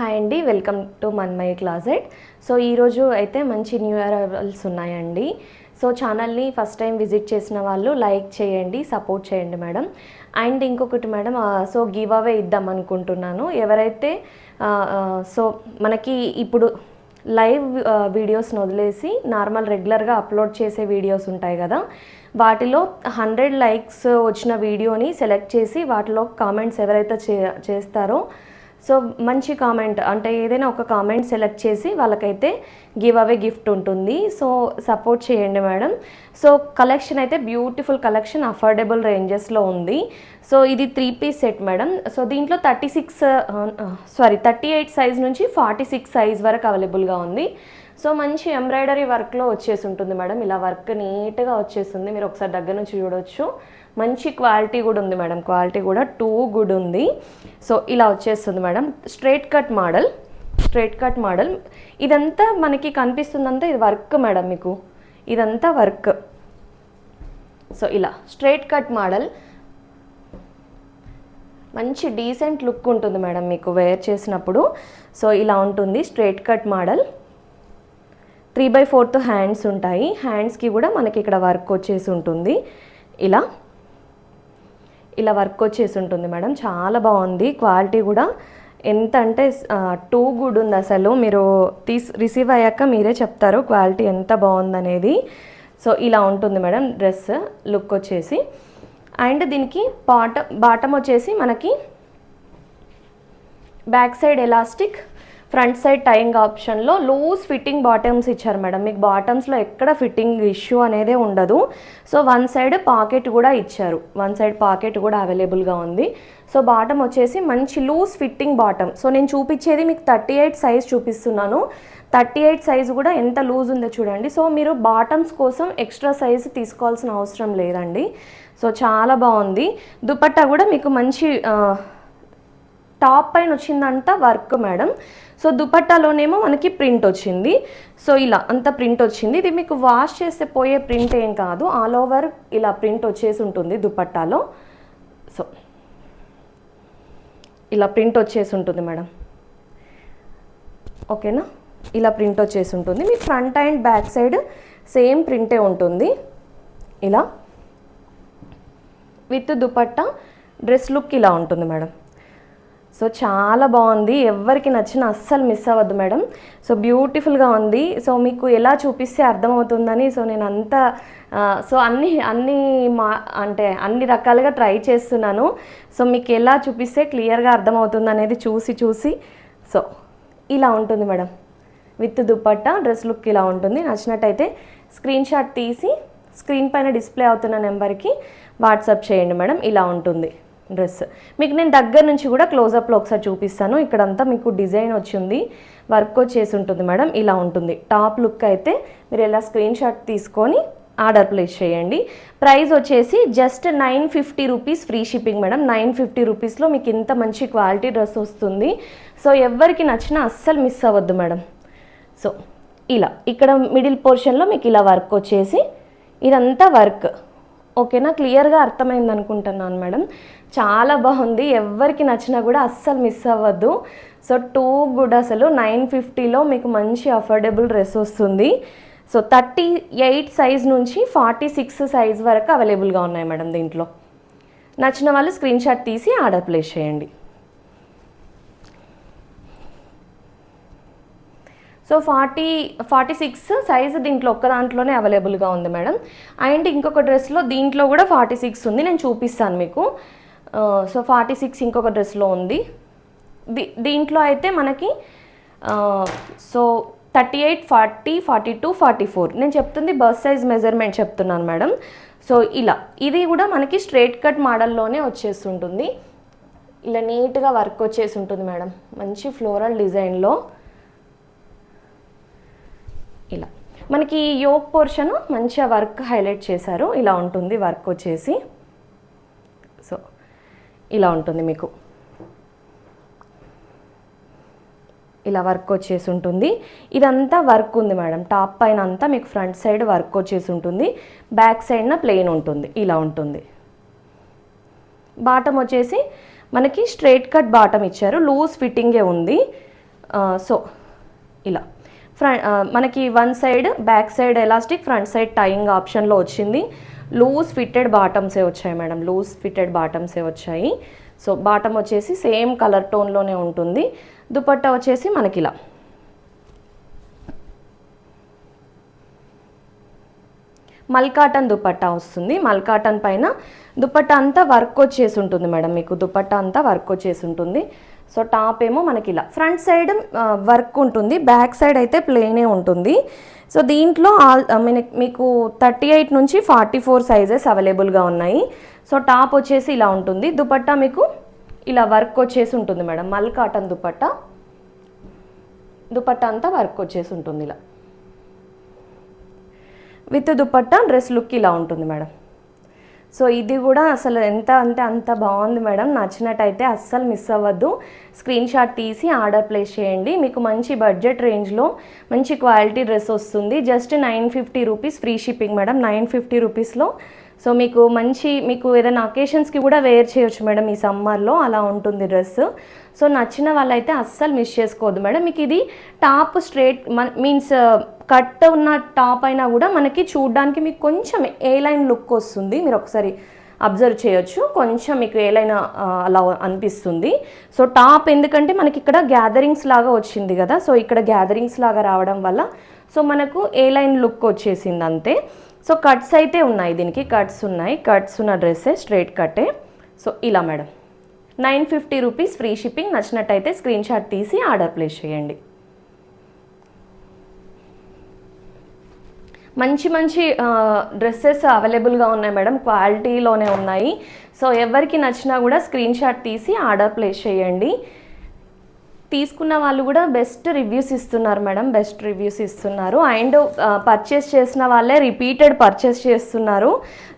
Hi అండి, welcome to మన్మై closet. So ఈరోజు అయితే మంచి న్యూ అరైవల్స్ ఉన్నాయండి. సో ఛానల్ని ఫస్ట్ టైం విజిట్ చేసిన వాళ్ళు లైక్ చేయండి, సపోర్ట్ చేయండి మేడం. అండ్ ఇంకొకటి మేడం, సో గివ్ అవే ఇద్దాం అనుకుంటున్నాను. ఎవరైతే సో మనకి ఇప్పుడు లైవ్ వీడియోస్ని వదిలేసి నార్మల్ రెగ్యులర్గా అప్లోడ్ చేసే వీడియోస్ ఉంటాయి కదా, వాటిలో 100 లైక్స్ వచ్చిన వీడియోని సెలెక్ట్ చేసి వాటిలో కామెంట్స్ ఎవరైతే చేస్తారో, సో మంచి కామెంట్ అంటే ఏదైనా ఒక కామెంట్ సెలెక్ట్ చేసి వాళ్ళకైతే గివ్ అవే గిఫ్ట్ ఉంటుంది. సో సపోర్ట్ చేయండి మేడం. సో కలెక్షన్ అయితే బ్యూటిఫుల్ కలెక్షన్, అఫోర్డబుల్ రేంజెస్లో ఉంది. సో ఇది 3 పీస్ సెట్ మేడం. సో దీంట్లో 38 సైజ్ నుంచి 46 సైజ్ వరకు అవైలబుల్గా ఉంది. సో మంచి ఎంబ్రాయిడరీ వర్క్లో వచ్చేసి ఉంటుంది మేడం. ఇలా వర్క్ నీట్గా వచ్చేస్తుంది, మీరు ఒకసారి దగ్గర నుంచి చూడవచ్చు. మంచి క్వాలిటీ కూడా ఉంది మేడం, క్వాలిటీ కూడా టూ గుడ్ ఉంది. సో ఇలా వచ్చేస్తుంది మేడం. స్ట్రైట్ కట్ మోడల్ ఇదంతా మనకి కనిపిస్తుందంతా ఇది వర్క్ మేడం, మీకు ఇదంతా వర్క్. సో ఇలా స్ట్రైట్ కట్ మోడల్ మంచి డీసెంట్ లుక్ ఉంటుంది మేడం మీకు వేర్ చేసినప్పుడు. సో ఇలా ఉంటుంది స్ట్రైట్ కట్ మోడల్. 3/4 హ్యాండ్స్ ఉంటాయి. హ్యాండ్స్కి కూడా మనకి ఇక్కడ వర్క్ వచ్చేసి ఉంటుంది. ఇలా వర్క్ వచ్చేసి ఉంటుంది మేడం. చాలా బాగుంది, క్వాలిటీ కూడా ఎంత అంటే టూ గుడ్ ఉంది. అసలు మీరు రిసీవ్ అయ్యాక మీరే చెప్తారు క్వాలిటీ ఎంత బాగుందనేది. సో ఇలా ఉంటుంది మేడం డ్రెస్ లుక్ వచ్చేసి. అండ్ దీనికి బాటమ్ వచ్చేసి మనకి back side elastic, front side tying ఆప్షన్లో లూజ్ ఫిట్టింగ్ బాటమ్స్ ఇచ్చారు మేడం. మీకు బాటమ్స్లో ఎక్కడ ఫిట్టింగ్ ఇష్యూ అనేదే ఉండదు. సో వన్ సైడ్ పాకెట్ కూడా ఇచ్చారు, వన్ సైడ్ పాకెట్ కూడా అవైలబుల్గా ఉంది. సో బాటమ్ వచ్చేసి మంచి లూజ్ ఫిట్టింగ్ బాటమ్. సో నేను చూపించేది మీకు 38 సైజ్ చూపిస్తున్నాను. 38 సైజు కూడా ఎంత లూజ్ ఉందో చూడండి. సో మీరు బాటమ్స్ కోసం ఎక్స్ట్రా సైజ్ తీసుకోవాల్సిన అవసరం లేదండి. సో చాలా బాగుంది. దుపట్టా కూడా మీకు మంచి టాప్ పైన వచ్చిందంట వర్క్ మేడం. సో దుపట్టాలోనేమో మనకి ప్రింట్ వచ్చింది. సో ఇలా అంత ప్రింట్ వచ్చింది. ఇది మీకు వాష్ చేస్తే పోయే ప్రింట్ ఏం కాదు, ఆల్ ఓవర్ ఇలా ప్రింట్ వచ్చేసి ఉంటుంది దుపట్టాలో. సో ఇలా ప్రింట్ వచ్చేసి ఉంటుంది మేడం, ఓకేనా. ఇలా ప్రింట్ వచ్చేసి ఉంటుంది. మీ front and back side same ప్రింటే ఉంటుంది. ఇలా విత్ దుపట్టా డ్రెస్ లుక్ ఇలా ఉంటుంది మేడం. సో చాలా బాగుంది, ఎవరికి నచ్చిన అస్సలు మిస్ అవ్వద్దు మేడం. సో బ్యూటిఫుల్గా ఉంది. సో మీకు ఎలా చూపిస్తే అర్థమవుతుందని సో నేను అంతా సో అన్ని రకాలుగా ట్రై చేస్తున్నాను. సో మీకు ఎలా చూపిస్తే క్లియర్గా అర్థమవుతుంది అనేది చూసి సో ఇలా ఉంటుంది madam. With dupatta dress look ఇలా ఉంటుంది. నచ్చినట్టయితే స్క్రీన్ షాట్ తీసి స్క్రీన్ పైన డిస్ప్లే అవుతున్న నెంబర్కి వాట్సాప్ చేయండి మేడం. ఇలా ఉంటుంది డ్రెస్. మీకు నేను దగ్గర నుంచి కూడా క్లోజప్లో ఒకసారి చూపిస్తాను. ఇక్కడంతా మీకు డిజైన్ వచ్చింది, వర్క్ వచ్చేసి ఉంటుంది మేడం. ఇలా ఉంటుంది టాప్ లుక్. అయితే మీరు ఇలా స్క్రీన్ షాట్ తీసుకొని ఆర్డర్ ప్లేస్ చేయండి. ప్రైస్ వచ్చేసి just 950 rupees free shipping madam. 950 రూపీస్లో మీకు ఇంత మంచి క్వాలిటీ డ్రెస్ వస్తుంది. సో ఎవరికి నచ్చినా అస్సలు మిస్ అవ్వద్దు మేడం. సో ఇలా ఇక్కడ మిడిల్ పోర్షన్లో మీకు ఇలా వర్క్ వచ్చేసి ఇదంతా వర్క్, ఓకేనా. క్లియర్గా అర్థమైంది అనుకుంటున్నాను మేడం. చాలా బాగుంది, ఎవరికి నచ్చినా కూడా అస్సలు మిస్ అవ్వద్దు. సో టూ గుడ్ అసలు. 950లో మీకు మంచి అఫోర్డబుల్ డ్రెస్ వస్తుంది. సో 38 సైజ్ నుంచి 46 సైజ్ వరకు అవైలబుల్గా ఉన్నాయి మేడం. దీంట్లో నచ్చిన వాళ్ళు స్క్రీన్ షాట్ తీసి ఆర్డర్ ప్లేస్ చేయండి. సో 46 సైజు దీంట్లో ఒక్క దాంట్లోనే అవైలబుల్గా ఉంది మేడం. అండ్ ఇంకొక డ్రెస్లో దీంట్లో కూడా 46 ఉంది, నేను చూపిస్తాను మీకు. సో 46 ఇంకొక డ్రెస్లో ఉంది. దీంట్లో అయితే మనకి సో 38, 40, 42, 44 నేను చెప్తుంది బస్ సైజ్ మెజర్మెంట్ చెప్తున్నాను మేడం. సో ఇలా ఇది కూడా మనకి స్ట్రైట్ కట్ మోడల్లోనే వచ్చేస్తుంటుంది. ఇలా నీట్గా వర్క్ వచ్చేసి ఉంటుంది మేడం, మంచి ఫ్లోరల్ డిజైన్లో. ఇలా మనకి యోక్ పోర్షన్ మంచిగా వర్క్ హైలైట్ చేశారు. ఇలా ఉంటుంది వర్క్ వచ్చేసి. సో ఇలా ఉంటుంది మీకు, ఇలా వర్క్ వచ్చేసి ఉంటుంది. ఇదంతా వర్క్ ఉంది మేడం. టాప్ పైన అంతా మీకు ఫ్రంట్ సైడ్ వర్క్ వచ్చేసి ఉంటుంది, బ్యాక్ సైడ్న ప్లెయిన్ ఉంటుంది. ఇలా ఉంటుంది. బాటమ్ వచ్చేసి మనకి స్ట్రైట్ కట్ బాటమ్ ఇచ్చారు, లూజ్ ఫిట్టింగే ఉంది. సో ఇలా మనకి one side back side elastic, front side tying ఆప్షన్లో వచ్చింది. లూజ్ ఫిట్టెడ్ బాటమ్సే వచ్చాయి మేడం, లూజ్ ఫిట్టెడ్ బాటమ్సే వచ్చాయి. సో బాటమ్ వచ్చేసి సేమ్ కలర్ టోన్లోనే ఉంటుంది. దుపట్టా వచ్చేసి మనకి ఇలా మల్కాటన్ దుపట్టా వస్తుంది. మల్కాటన్ పైన దుపట్టా అంతా వర్క్ వచ్చేసి ఉంటుంది మేడం, మీకు దుపట్టా అంతా వర్క్ వచ్చేసి ఉంటుంది. సో టాప్ ఏమో మనకి ఇలా ఫ్రంట్ సైడ్ వర్క్ ఉంటుంది, బ్యాక్ సైడ్ అయితే ప్లేనే ఉంటుంది. సో దీంట్లో మీకు 38 నుంచి 44 సైజెస్ అవైలబుల్గా ఉన్నాయి. సో టాప్ వచ్చేసి ఇలా ఉంటుంది. దుపట్టా మీకు ఇలా వర్క్ వచ్చేసి ఉంటుంది మేడం, మల్ కాటన్ దుపట్టా. దుపట్టా అంతా వర్క్ వచ్చేసి ఉంటుంది ఇలా. విత్ దుపట్టా డ్రెస్ లుక్ ఇలా ఉంటుంది మేడం. సో ఇది కూడా అసలు ఎంత అంటే అంత బాగుంది మేడం. నచ్చినట్టయితే అస్సలు మిస్ అవ్వద్దు. స్క్రీన్ షాట్ తీసి ఆర్డర్ ప్లేస్ చేయండి. మీకు మంచి బడ్జెట్ రేంజ్లో మంచి క్వాలిటీ డ్రెస్ వస్తుంది. Just 950 rupees free shipping madam, 950 రూపీస్లో. సో మీకు ఏదైనా అకేషన్స్కి కూడా వేర్ చేయొచ్చు మేడం ఈ సమ్మర్లో, అలా ఉంటుంది డ్రెస్. సో నచ్చిన వాళ్ళైతే అస్సలు మిస్ చేసుకోవద్దు మేడం. మీకు ఇది టాప్ స్ట్రేట్ మీన్స్ కట్ ఉన్న టాప్ అయినా కూడా మనకి చూడడానికి మీకు కొంచెం ఏ లైన్ లుక్ వస్తుంది. మీరు ఒకసారి అబ్జర్వ్ చేయొచ్చు, కొంచెం మీకు ఏ లైన్ అలా అనిపిస్తుంది. సో టాప్ ఎందుకంటే మనకి ఇక్కడ గ్యాదరింగ్స్ లాగా వచ్చింది కదా, సో ఇక్కడ గ్యాదరింగ్స్ లాగా రావడం వల్ల సో మనకు ఏ లైన్ లుక్ వచ్చేసింది అంతే. సో కట్స్ అయితే ఉన్నాయి, దీనికి కట్స్ ఉన్నాయి. కట్స్ ఉన్న డ్రెస్సే, స్ట్రైట్ కట్టే. సో ఇలా మేడం 950 రూపీస్ ఫ్రీ షిప్పింగ్. నచ్చినట్టయితే స్క్రీన్ షాట్ తీసి ఆర్డర్ ప్లేస్ చేయండి. మంచి మంచి డ్రెస్సెస్ అవైలబుల్గా ఉన్నాయి మేడం, క్వాలిటీలోనే ఉన్నాయి. సో ఎవరికి నచ్చినా కూడా స్క్రీన్ షాట్ తీసి ఆర్డర్ ప్లేస్ చేయండి. తీసుకున్న వాళ్ళు కూడా బెస్ట్ రివ్యూస్ ఇస్తున్నారు మేడం, బెస్ట్ రివ్యూస్ ఇస్తున్నారు. అండ్ పర్చేస్ చేసిన వాళ్ళే రిపీటెడ్ పర్చేస్ చేస్తున్నారు.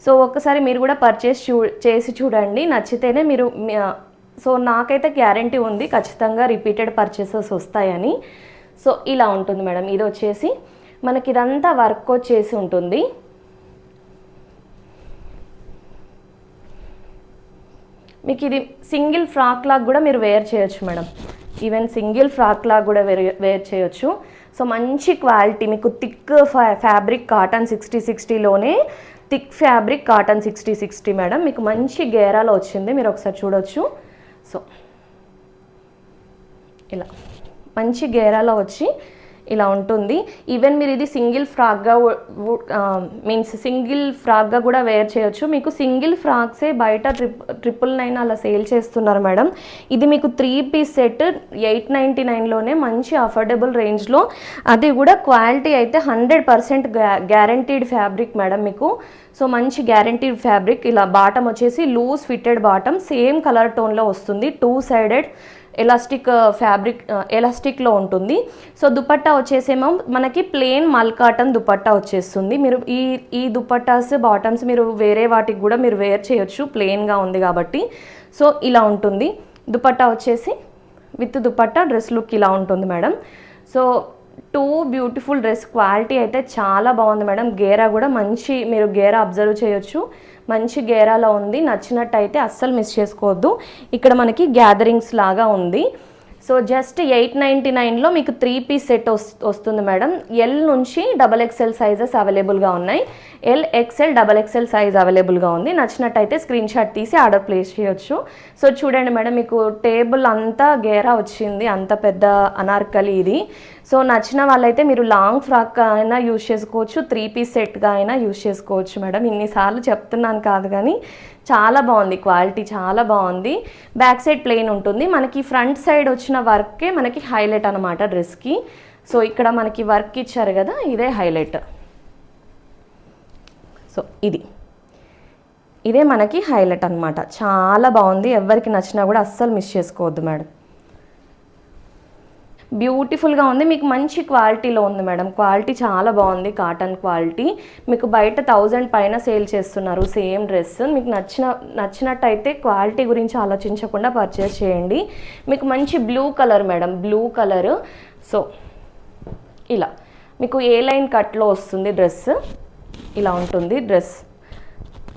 సో ఒక్కసారి మీరు కూడా పర్చేస్ చేసి చూడండి, నచ్చితేనే మీరు. సో నాకైతే గ్యారంటీ ఉంది ఖచ్చితంగా రిపీటెడ్ పర్చేసెస్ వస్తాయని. సో ఇలా ఉంటుంది మేడం. ఇది వచ్చేసి మనకి ఇదంతా వర్క్ వచ్చేసి ఉంటుంది. మీకు ఇది సింగిల్ ఫ్రాక్ లాగా కూడా మీరు వేర్ చేయొచ్చు మేడం, ఈవెన్ సింగిల్ ఫ్రాక్ లాగా కూడా వేర్ చేయొచ్చు. సో మంచి క్వాలిటీ, మీకు థిక్ ఫ్యాబ్రిక్ కాటన్ 60-60లోనే థిక్ ఫ్యాబ్రిక్ కాటన్ 60-60 మేడం. మీకు మంచి గేరాలో వచ్చింది, మీరు ఒకసారి చూడొచ్చు. సో ఇలా మంచి గేరాలో వచ్చి ఇలా ఉంటుంది. ఈవెన్ మీరు ఇది సింగిల్ ఫ్రాక్గా సింగిల్ ఫ్రాక్గా కూడా వేర్ చేయొచ్చు. మీకు సింగిల్ ఫ్రాక్సే బయట 999 అలా సేల్ చేస్తున్నారు మేడం. ఇది మీకు 3 పీస్ సెట్ 899లోనే మంచి అఫోర్డబుల్ రేంజ్లో, అది కూడా క్వాలిటీ అయితే 100% గ్యారంటీడ్ ఫ్యాబ్రిక్ మేడం మీకు. సో మంచి గ్యారంటీడ్ ఫ్యాబ్రిక్. ఇలా బాటమ్ వచ్చేసి loose fitted bottom, same colour టోన్లో వస్తుంది. 2 సైడెడ్ ఎలాస్టిక్ ఫ్యాబ్రిక్ ఎలాస్టిక్లో ఉంటుంది. సో దుపట్టా వచ్చేసేమో మనకి ప్లెయిన్ మల్ కాటన్ దుపట్టా వచ్చేస్తుంది. మీరు ఈ దుపట్టాస్ బాటమ్స్ మీరు వేరే వాటికి కూడా మీరు వేర్ చేయొచ్చు, ప్లెయిన్గా ఉంది కాబట్టి. సో ఇలా ఉంటుంది దుపట్టా వచ్చేసి. విత్ దుపట్టా డ్రెస్ లుక్ ఇలా ఉంటుంది madam. So 2 beautiful dress, quality అయితే చాలా బాగుంది మేడం. గేరా కూడా మంచి, మీరు గేరా అబ్జర్వ్ చేయొచ్చు, మంచి గేరాలో ఉంది. నచ్చినట్టయితే అస్సలు మిస్ చేసుకోవద్దు. ఇక్కడ మనకి గ్యాదరింగ్స్ లాగా ఉంది. సో జస్ట్ 899లో మీకు 3 పీస్ సెట్ వస్తుంది మేడం. ఎల్ నుంచి XXL సైజెస్ అవైలబుల్గా ఉన్నాయి. LXL XXL సైజ్ అవైలబుల్గా ఉంది. నచ్చినట్టయితే స్క్రీన్ షాట్ తీసి ఆర్డర్ ప్లేస్ చేయొచ్చు. సో చూడండి మేడం, మీకు టేబుల్ అంతా గేరా వచ్చింది, అంత పెద్ద అనార్కలి ఇది. సో నచ్చిన వాళ్ళైతే మీరు లాంగ్ ఫ్రాక్ అయినా యూజ్ చేసుకోవచ్చు, 3 పీస్ సెట్గా అయినా యూజ్ చేసుకోవచ్చు మేడం. ఇన్నిసార్లు చెప్తున్నాను కాదు కానీ చాలా బాగుంది, క్వాలిటీ చాలా బాగుంది. బ్యాక్ సైడ్ ప్లెయిన్ ఉంటుంది. మనకి ఫ్రంట్ సైడ్ వచ్చిన వర్కే మనకి హైలైట్ అనమాట డ్రెస్కి. సో ఇక్కడ మనకి వర్క్ ఇచ్చారు కదా, ఇదే హైలైట్. సో ఇదే మనకి హైలైట్ అనమాట. చాలా బాగుంది, ఎవరికి నచ్చినా కూడా అస్సలు మిస్ చేసుకోవద్దు మేడం. బ్యూటిఫుల్గా ఉంది, మీకు మంచి క్వాలిటీలో ఉంది మేడం. క్వాలిటీ చాలా బాగుంది, కాటన్ క్వాలిటీ. మీకు బయట 1000 పైన సేల్ చేస్తున్నారు సేమ్ డ్రెస్. మీకు నచ్చినట్టయితే క్వాలిటీ గురించి ఆలోచించకుండా పర్చేస్ చేయండి. మీకు మంచి blue colour madam, blue colour. So ఇలా మీకు ఏ లైన్ కట్లో వస్తుంది డ్రెస్, ఇలా ఉంటుంది డ్రెస్.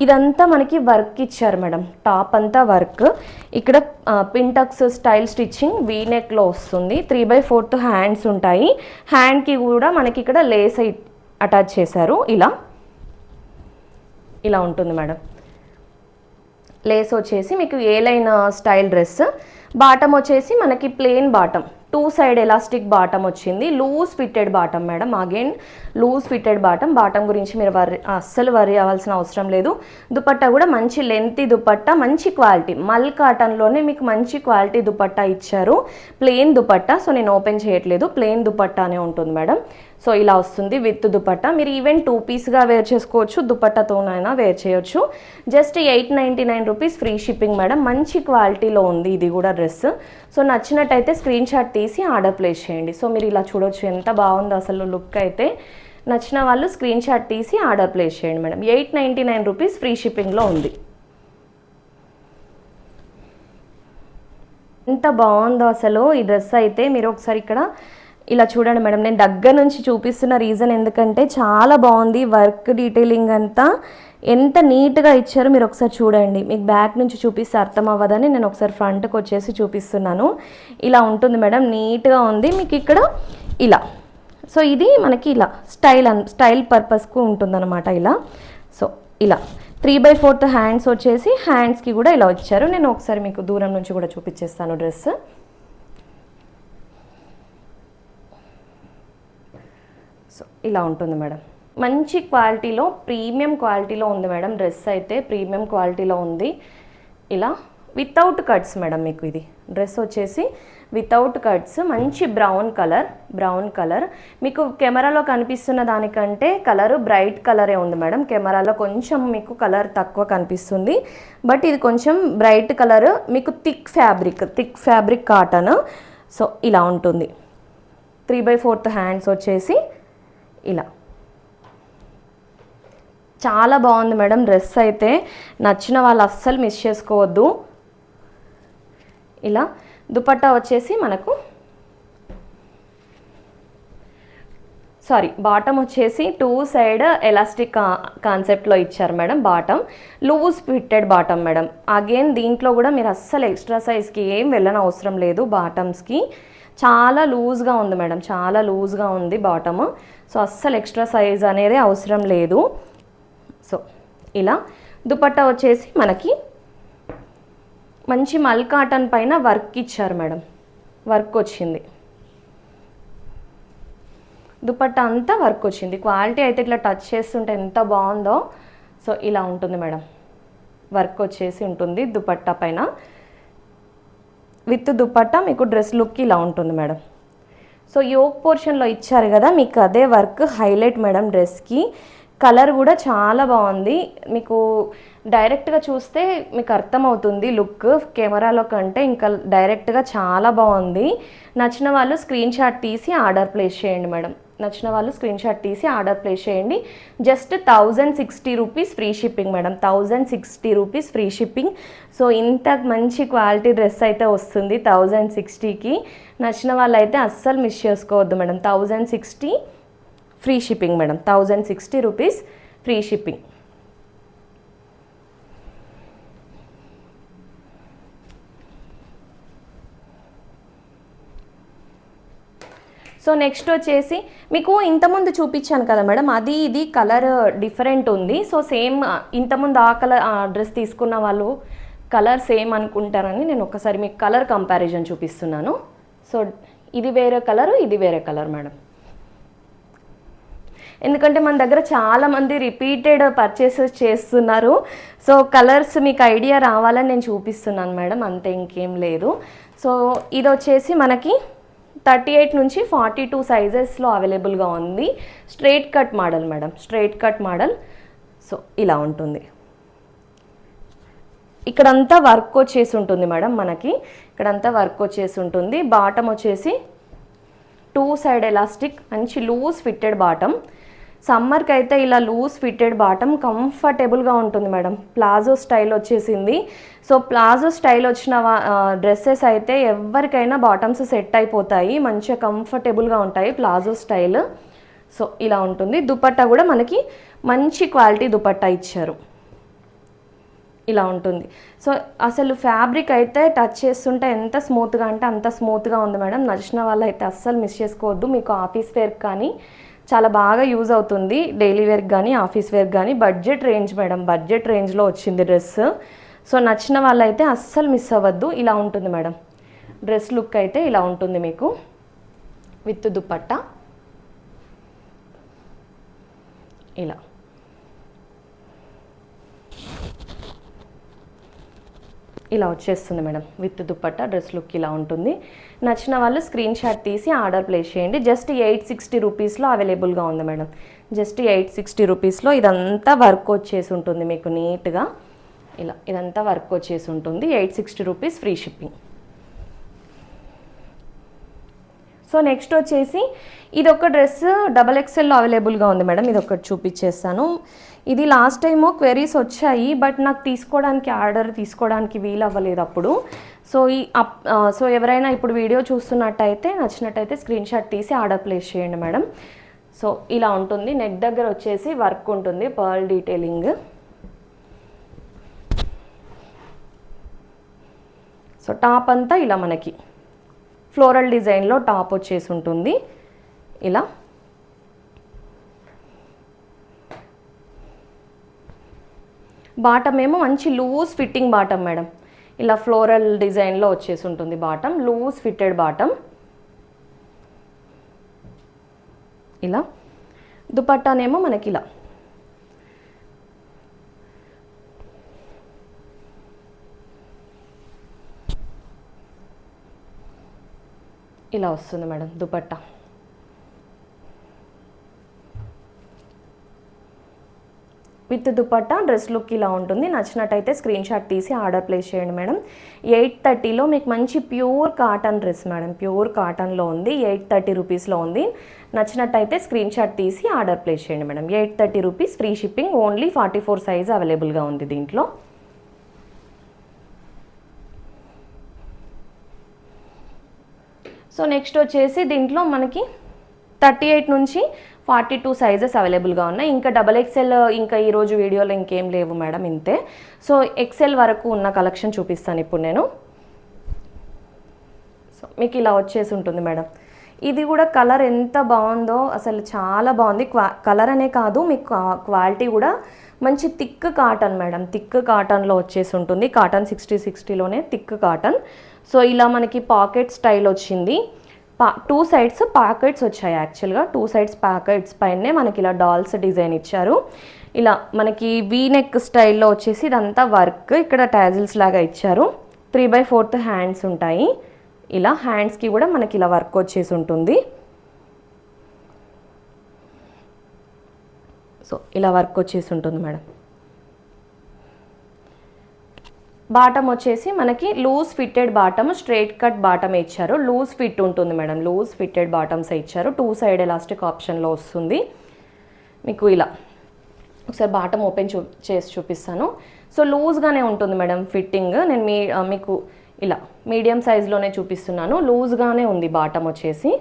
ఇదంతా మనకి వర్క్ ఇచ్చారు మేడం, టాప్ అంతా వర్క్. ఇక్కడ పింటక్స్ స్టైల్ స్టిచ్చింగ్ వీనెక్లో వస్తుంది. 3/4 హ్యాండ్స్ ఉంటాయి. హ్యాండ్కి కూడా మనకి ఇక్కడ లేస్ అటాచ్ చేశారు. ఇలా ఉంటుంది మేడం. లేస్ వచ్చేసి మీకు A line style dress. Bottom వచ్చేసి మనకి plain bottom, 2 side elastic bottom వచ్చింది. Loose fitted bottom madam, again loose fitted bottom. Bottom గురించి మీరు అస్సలు వరి అవ్వాల్సిన అవసరం లేదు. దుపట్టా కూడా మంచి లెంతీ దుపట్టా, మంచి క్వాలిటీ, మల్ కాటన్లోనే మీకు మంచి క్వాలిటీ దుపట్టా ఇచ్చారు. ప్లెయిన్ దుపట్టా, సో నేను ఓపెన్ చేయట్లేదు, ప్లెయిన్ దుపట్టానే ఉంటుంది మేడం. సో ఇలా వస్తుంది విత్ దుపట్టా. మీరు ఈవెన్ 2 పీస్గా వేర్ చేసుకోవచ్చు, దుపట్టాతోనైనా వేర్ చేయొచ్చు. Just 899 rupees free shipping madam. మంచి క్వాలిటీలో ఉంది ఇది కూడా డ్రెస్. సో నచ్చినట్టయితే స్క్రీన్ షాట్ తీసి ఆర్డర్ ప్లేస్ చేయండి. సో మీరు ఇలా చూడొచ్చు, ఎంత బాగుందో అసలు లుక్ అయితే. నచ్చిన వాళ్ళు స్క్రీన్ షాట్ తీసి ఆర్డర్ ప్లేస్ చేయండి మేడం. 899 రూపీస్ ఫ్రీ షిప్పింగ్లో ఉంది. ఎంత బాగుందో అసలు ఈ డ్రెస్ అయితే. మీరు ఒకసారి ఇక్కడ ఇలా చూడండి మేడం. నేను దగ్గర నుంచి చూపిస్తున్న రీజన్ ఎందుకంటే చాలా బాగుంది. వర్క్ డీటెయిలింగ్ అంతా ఎంత నీట్గా ఇచ్చారో మీరు ఒకసారి చూడండి. మీకు బ్యాక్ నుంచి చూపిస్తే అర్థం అవ్వదని నేను ఒకసారి ఫ్రంట్కి వచ్చేసి చూపిస్తున్నాను. ఇలా ఉంటుంది మేడం, నీట్గా ఉంది మీకు ఇక్కడ ఇలా. సో ఇది మనకి ఇలా స్టైల్ పర్పస్కు ఉంటుందన్నమాట ఇలా. సో ఇలా 3/4 హ్యాండ్స్ వచ్చేసి, హ్యాండ్స్కి కూడా ఇలా వచ్చారు. నేను ఒకసారి మీకు దూరం నుంచి కూడా చూపించేస్తాను డ్రెస్. సో ఇలా ఉంటుంది మేడం. మంచి క్వాలిటీలో, ప్రీమియం క్వాలిటీలో ఉంది మేడం. డ్రెస్ అయితే ప్రీమియం క్వాలిటీలో ఉంది. ఇలా వితౌట్ కట్స్ మేడం. మీకు ఇది డ్రెస్ వచ్చేసి వితౌట్ కట్స్, మంచి బ్రౌన్ కలర్. మీకు కెమెరాలో కనిపిస్తున్న దానికంటే కలర్ బ్రైట్ కలరే ఉంది మేడం. కెమెరాలో కొంచెం మీకు కలర్ తక్కువ కనిపిస్తుంది, బట్ ఇది కొంచెం బ్రైట్ కలర్. మీకు థిక్ ఫ్యాబ్రిక్ కాటన్. సో ఇలా ఉంటుంది. 3/4 హ్యాండ్స్ వచ్చేసి ఇలా. చాలా బాగుంది మేడం డ్రెస్ అయితే. నచ్చిన వాళ్ళు అస్సలు మిస్ చేసుకోవద్దు. ఇలా దుపట్టా వచ్చేసి మనకు బాటమ్ వచ్చేసి 2 సైడ్ ఎలాస్టిక్ కాన్సెప్ట్లో ఇచ్చారు madam. Bottom loose fitted bottom madam. Again దీంట్లో కూడా మీరు అస్సలు ఎక్స్ట్రా సైజ్కి ఏం వెళ్ళని అవసరం లేదు. బాటమ్స్కి చాలా లూజ్గా ఉంది మేడం, చాలా లూజ్గా ఉంది బాటమ్. సో అస్సలు ఎక్స్ట్రా సైజ్ అనేది అవసరం లేదు. సో ఇలా దుపట్టా వచ్చేసి మనకి మంచి మల్ కాటన్ పైన వర్క్ ఇచ్చారు మేడం. వర్క్ వచ్చింది, దుపట్టా అంతా వర్క్ వచ్చింది. క్వాలిటీ అయితే ఇట్లా టచ్ చేస్తుంటే ఎంత బాగుందో. సో ఇలా ఉంటుంది మేడం, వర్క్ వచ్చేసి ఉంటుంది దుపట్టా పైన. విత్ దుపట్టా మీకు డ్రెస్ లుక్ ఇలా ఉంటుంది మేడం. సో యోక్ పోర్షన్లో ఇచ్చారు కదా, మీకు అదే వర్క్ హైలైట్ మేడం డ్రెస్కి. కలర్ కూడా చాలా బాగుంది. మీకు డైరెక్ట్గా చూస్తే మీకు అర్థమవుతుంది లుక్, కెమెరాలో కంటే ఇంకా డైరెక్ట్గా చాలా బాగుంది. నచ్చిన వాళ్ళు స్క్రీన్ షాట్ తీసి ఆర్డర్ ప్లేస్ చేయండి madam. Just 1060 rupees free shipping madam. 1060 rupees free shipping. So ఇంత మంచి క్వాలిటీ డ్రెస్ అయితే వస్తుంది 1060కి. నచ్చిన వాళ్ళు అయితే అస్సలు మిస్ చేసుకోవద్దు madam. 1060 free shipping madam. 1060 rupees free shipping. So next వచ్చేసి మీకు ఇంతకుముందు చూపించాను కదా మేడం, అది ఇది కలర్ డిఫరెంట్ ఉంది. సో సేమ్ ఇంతకుముందు ఆ కలర్ డ్రెస్ తీసుకున్న వాళ్ళు కలర్ సేమ్ అనుకుంటారని నేను ఒకసారి మీకు కలర్ కంపారిజన్ చూపిస్తున్నాను. సో ఇది వేరే కలర్, ఇది వేరే కలర్ మేడం. ఎందుకంటే మన దగ్గర చాలామంది రిపీటెడ్ పర్చేసెస్ చేస్తున్నారు. సో కలర్స్ మీకు ఐడియా రావాలని నేను చూపిస్తున్నాను మేడం, అంతే, ఇంకేం లేదు. సో ఇది వచ్చేసి మనకి 38 నుంచి 42 సైజెస్లో అవైలబుల్గా ఉంది. Straight cut model madam, straight cut model. So ఇలా ఉంటుంది. ఇక్కడంతా వర్క్ వచ్చేసి ఉంటుంది మేడం. మనకి ఇక్కడంతా వర్క్ వచ్చేసి ఉంటుంది. బాటమ్ వచ్చేసి 2 సైడ్ ఎలాస్టిక్, మంచి లూజ్ ఫిట్టెడ్ బాటమ్. సమ్మర్కి అయితే ఇలా లూజ్ ఫిట్టెడ్ బాటమ్ కంఫర్టబుల్గా ఉంటుంది మేడం. ప్లాజో స్టైల్ వచ్చేసింది. సో ప్లాజో స్టైల్ వచ్చిన డ్రెస్సెస్ అయితే ఎవరికైనా బాటమ్స్ సెట్ అయిపోతాయి, మంచిగా కంఫర్టబుల్గా ఉంటాయి ప్లాజో స్టైల్. సో ఇలా ఉంటుంది. దుపట్టా కూడా మనకి మంచి క్వాలిటీ దుపట్టా ఇచ్చారు. ఇలా ఉంటుంది. సో అసలు ఫ్యాబ్రిక్ అయితే టచ్ చేస్తుంటే ఎంత స్మూత్గా అంటే అంత స్మూత్గా ఉంది మేడం. నచ్చిన వాళ్ళు అయితే అస్సలు మిస్ చేసుకోవద్దు. మీకు ఆఫీస్ వేర్కి కానీ చాలా బాగా యూజ్ అవుతుంది, డైలీ వేర్కి కానీ ఆఫీస్ వేర్కి కానీ. బడ్జెట్ రేంజ్ మేడం, బడ్జెట్ రేంజ్లో వచ్చింది డ్రెస్. సో నచ్చిన వాళ్ళైతే అస్సలు మిస్ అవ్వద్దు. ఇలా ఉంటుంది మేడం డ్రెస్ లుక్ అయితే, ఇలా ఉంటుంది మీకు విత్ దుపట్టా. ఇలా ఇలా వచ్చేస్తుంది madam with dupatta. Dress look ఇలా ఉంటుంది. నచ్చిన వాళ్ళు స్క్రీన్ షాట్ తీసి ఆర్డర్ ప్లేస్ చేయండి. జస్ట్ 860 రూపీస్లో అవైలబుల్గా ఉంది మేడం. జస్ట్ 860 రూపీస్లో ఇదంతా వర్క్ వచ్చేసి ఉంటుంది మీకు నీట్గా. ఇలా ఇదంతా వర్క్ వచ్చేసి ఉంటుంది. 860 rupees, free shipping. So next వచ్చేసి ఇది ఒక డ్రెస్ XXLలో అవైలబుల్గా ఉంది మేడం. ఇది ఒకటి చూపించేస్తాను. ఇది లాస్ట్ టైము క్వెరీస్ వచ్చాయి, బట్ నాకు ఆర్డర్ తీసుకోవడానికి వీలు అవ్వలేదు అప్పుడు. సో ఎవరైనా ఇప్పుడు వీడియో చూస్తున్నట్టయితే నచ్చినట్టయితే స్క్రీన్ షాట్ తీసి ఆర్డర్ ప్లేస్ చేయండి మేడం. సో ఇలా ఉంటుంది. నెక్ దగ్గర వచ్చేసి వర్క్ ఉంటుంది, పర్ల్ డీటెయిలింగ్. సో టాప్ అంతా ఇలా మనకి ఫ్లోరల్ డిజైన్లో టాప్ వచ్చేసి ఉంటుంది. ఇలా బాటమ్ ఏమో మంచి లూజ్ ఫిట్టింగ్ బాటమ్ మేడం. ఇలా ఫ్లోరల్ డిజైన్లో వచ్చేసి ఉంటుంది బాటమ్, లూజ్ ఫిట్టెడ్ బాటమ్. ఇలా దుపట్టానేమో మనకి ఇలా వస్తుంది madam dupatta. With dupatta dress look ఇలా ఉంటుంది. నచ్చినట్టయితే స్క్రీన్ షాట్ తీసి ఆర్డర్ ప్లేస్ చేయండి మేడం. 830లో మీకు మంచి pure cotton dress madam, pure కాటన్లో ఉంది. 830 రూపీస్లో ఉంది. నచ్చినట్టయితే స్క్రీన్ షాట్ తీసి ఆర్డర్ ప్లేస్ చేయండి madam. 830 rupees, free shipping. Only 44 size అవైలబుల్గా ఉంది దీంట్లో. సో నెక్స్ట్ వచ్చేసి దీంట్లో మనకి 38 నుంచి 42 సైజెస్ అవైలబుల్గా ఉన్నాయి. ఇంకా XXL ఇంకా ఈరోజు వీడియోలో ఇంకేం లేవు మేడం, ఇంతే. సో XL వరకు ఉన్న కలెక్షన్ చూపిస్తాను ఇప్పుడు నేను. సో మీకు ఇలా వచ్చేసి ఉంటుంది మేడం. ఇది కూడా కలర్ ఎంత బాగుందో, అసలు చాలా బాగుంది. కలర్ అనే కాదు, మీకు క్వాలిటీ కూడా మంచి థిక్ కాటన్ మేడం. థిక్ కాటన్లో వచ్చేసి ఉంటుంది. కాటన్ 60/60లోనే థిక్ కాటన్. సో ఇలా మనకి పాకెట్ స్టైల్ వచ్చింది. 2 సైడ్స్ పాకెట్స్ వచ్చాయి. యాక్చువల్గా 2 సైడ్స్ పాకెట్స్ పైనే మనకి ఇలా డాల్స్ డిజైన్ ఇచ్చారు. ఇలా మనకి వీనెక్ స్టైల్లో వచ్చేసి ఇదంతా వర్క్. ఇక్కడ టాజిల్స్ లాగా ఇచ్చారు. 3/4 హ్యాండ్స్ ఉంటాయి. ఇలా హ్యాండ్స్కి కూడా మనకి ఇలా వర్క్ వచ్చేసి ఉంటుంది. సో ఇలా వర్క్ వచ్చేసి ఉంటుంది మేడం. బాటమ్ వచ్చేసి మనకి loose fitted bottom, straight cut bottom ఇచ్చారు. లూజ్ ఫిట్ ఉంటుంది మేడం, లూజ్ ఫిట్టెడ్ బాటమ్స్ ఇచ్చారు. 2 సైడ్ ఎలాస్టిక్ ఆప్షన్లో వస్తుంది మీకు. ఇలా ఒకసారి బాటమ్ ఓపెన్ చేసి చూపిస్తాను. సో లూజ్గానే ఉంటుంది మేడం ఫిట్టింగ్. నేను మీకు ఇలా మీడియం సైజ్లోనే చూపిస్తున్నాను. లూజ్గానే ఉంది బాటమ్ వచ్చేసి.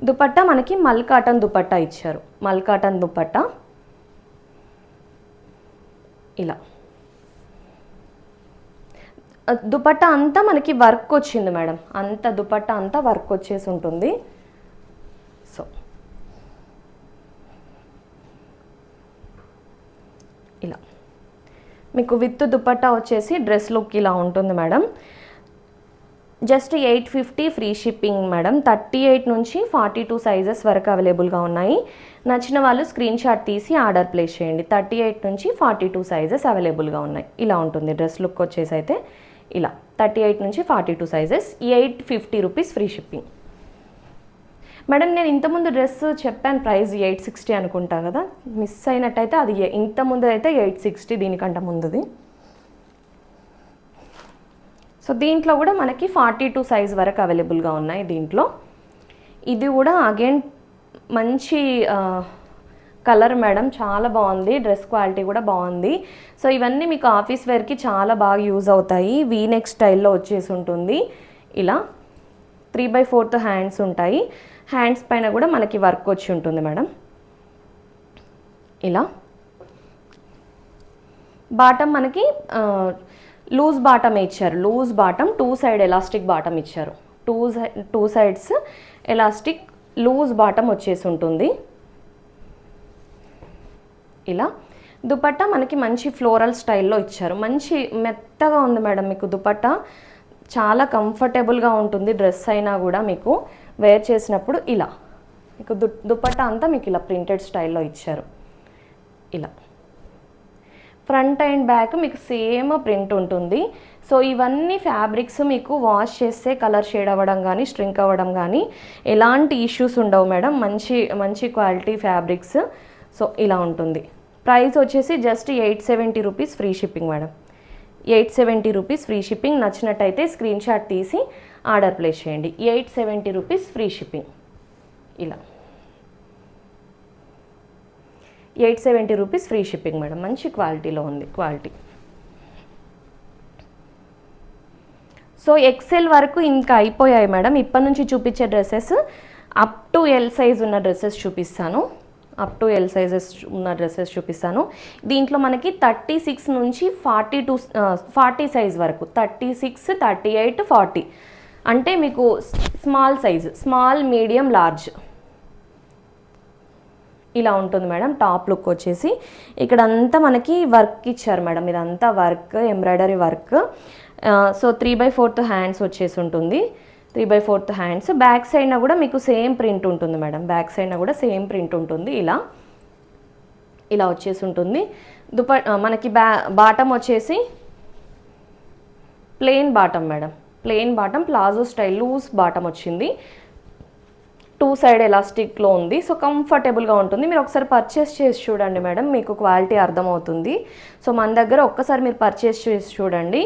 దుపట్టా మనకి మల్ కాటన్ దుపట్టా ఇచ్చారు. మల్ కాటన్ దుపట్టా ఇలా. దుపట్టా అంతా మనకి వర్క్ వచ్చింది మేడం. అంత దుపట్టా అంతా వర్క్ వచ్చేసి ఉంటుంది. సో ఇలా మీకు విత్ దుపట్టా వచ్చేసి డ్రెస్ లుక్ ఇలా ఉంటుంది madam. Just 850 free shipping madam. 38 నుంచి 42 సైజెస్ వరకు అవైలబుల్గా ఉన్నాయి. నచ్చిన వాళ్ళు స్క్రీన్ షాట్ తీసి ఆర్డర్ ప్లేస్ చేయండి. 38 నుంచి 42 సైజెస్ అవైలబుల్గా ఉన్నాయి. ఇలా ఉంటుంది డ్రెస్ లుక్ వచ్చేసి అయితే ఇలా. 38 నుంచి 42 sizes, 850 rupees, free shipping. Madam నేను ఇంతకుముందు డ్రెస్ చెప్పాను ప్రైస్ 860 అనుకుంటా కదా, మిస్ అయినట్టయితే అది ఇంతకుముందు అయితే 860, దీనికంటే ముందుది. సో దీంట్లో కూడా మనకి 42 సైజ్ వరకు అవైలబుల్గా ఉన్నాయి దీంట్లో. ఇది కూడా అగైన్ మంచి కలర్ మేడం, చాలా బాగుంది. డ్రెస్ క్వాలిటీ కూడా బాగుంది. సో ఇవన్నీ మీకు ఆఫీస్ వేర్కి చాలా బాగా యూజ్ అవుతాయి. వీనెక్ స్టైల్లో వచ్చేసి ఉంటుంది. ఇలా 3/4 హ్యాండ్స్ ఉంటాయి. హ్యాండ్స్ పైన కూడా మనకి వర్క్ వచ్చి ఉంటుంది మేడం. ఇలా బాటమ్ మనకి లూజ్ బాటమ్ ఇచ్చారు, loose bottom, 2 side elastic bottom ఇచ్చారు. Two sides elastic loose bottom వచ్చేసి ఉంటుంది. ఇలా దుపట్టా మనకి మంచి ఫ్లోరల్ స్టైల్లో ఇచ్చారు. మంచి మెత్తగా ఉంది మేడం మీకు దుపట్టా, చాలా కంఫర్టబుల్గా ఉంటుంది. డ్రెస్ అయినా కూడా మీకు వేర్ చేసినప్పుడు ఇలా మీకు దుపట్టా అంతా మీకు ఇలా ప్రింటెడ్ స్టైల్లో ఇచ్చారు. ఇలా ఫ్రంట్ అండ్ బ్యాక్ మీకు సేమ్ ప్రింట్ ఉంటుంది. సో ఇవన్నీ ఫ్యాబ్రిక్స్ మీకు వాష్ చేస్తే కలర్ షేడ్ అవ్వడం కానీ స్ట్రింక్ అవ్వడం కానీ ఎలాంటి ఇష్యూస్ ఉండవు మేడం. మంచి మంచి క్వాలిటీ ఫ్యాబ్రిక్స్. సో ఇలా ఉంటుంది. ప్రైస్ వచ్చేసి just 870 rupees free shipping madam. 870 rupees free shipping. నచ్చినట్టయితే స్క్రీన్ షాట్ తీసి ఆర్డర్ ప్లేస్ చేయండి. 870 రూపీస్ ఫ్రీ షిప్పింగ్. ఇలా 870 రూపీస్ ఫ్రీ షిప్పింగ్ మేడం. మంచి క్వాలిటీలో ఉంది క్వాలిటీ. సో ఎక్సెల్ వరకు ఇంకా అయిపోయాయి మేడం. ఇప్పటి నుంచి చూపించే dresses up to L size ఉన్న డ్రెస్సెస్ చూపిస్తాను. అప్ టు ఎల్ సైజెస్ ఉన్న డ్రెస్సెస్ చూపిస్తాను. దీంట్లో మనకి 36 నుంచి 40 సైజ్ వరకు, 36, 38, 40 అంటే మీకు small size, small, medium, large ఇలా ఉంటుంది మేడం. టాప్ లుక్ వచ్చేసి ఇక్కడంతా మనకి వర్క్ ఇచ్చారు మేడం. ఇదంతా work, embroidery work. So 3/4 hands వచ్చేసి ఉంటుంది. 3/4 హ్యాండ్స్. బ్యాక్ సైడ్న కూడా మీకు సేమ్ ప్రింట్ ఉంటుంది మేడం. బ్యాక్ సైడ్న కూడా సేమ్ ప్రింట్ ఉంటుంది. ఇలా ఇలా వచ్చేసి ఉంటుంది. మనకి బాటమ్ వచ్చేసి plain bottom madam. Plain bottom, palazzo style loose bottom వచ్చింది. 2 సైడ్ ఎలాస్టిక్లో ఉంది. సో కంఫర్టబుల్గా ఉంటుంది. మీరు ఒకసారి పర్చేస్ చేసి చూడండి మేడం, మీకు క్వాలిటీ అర్థమవుతుంది. సో మన దగ్గర ఒక్కసారి మీరు పర్చేస్ చేసి చూడండి,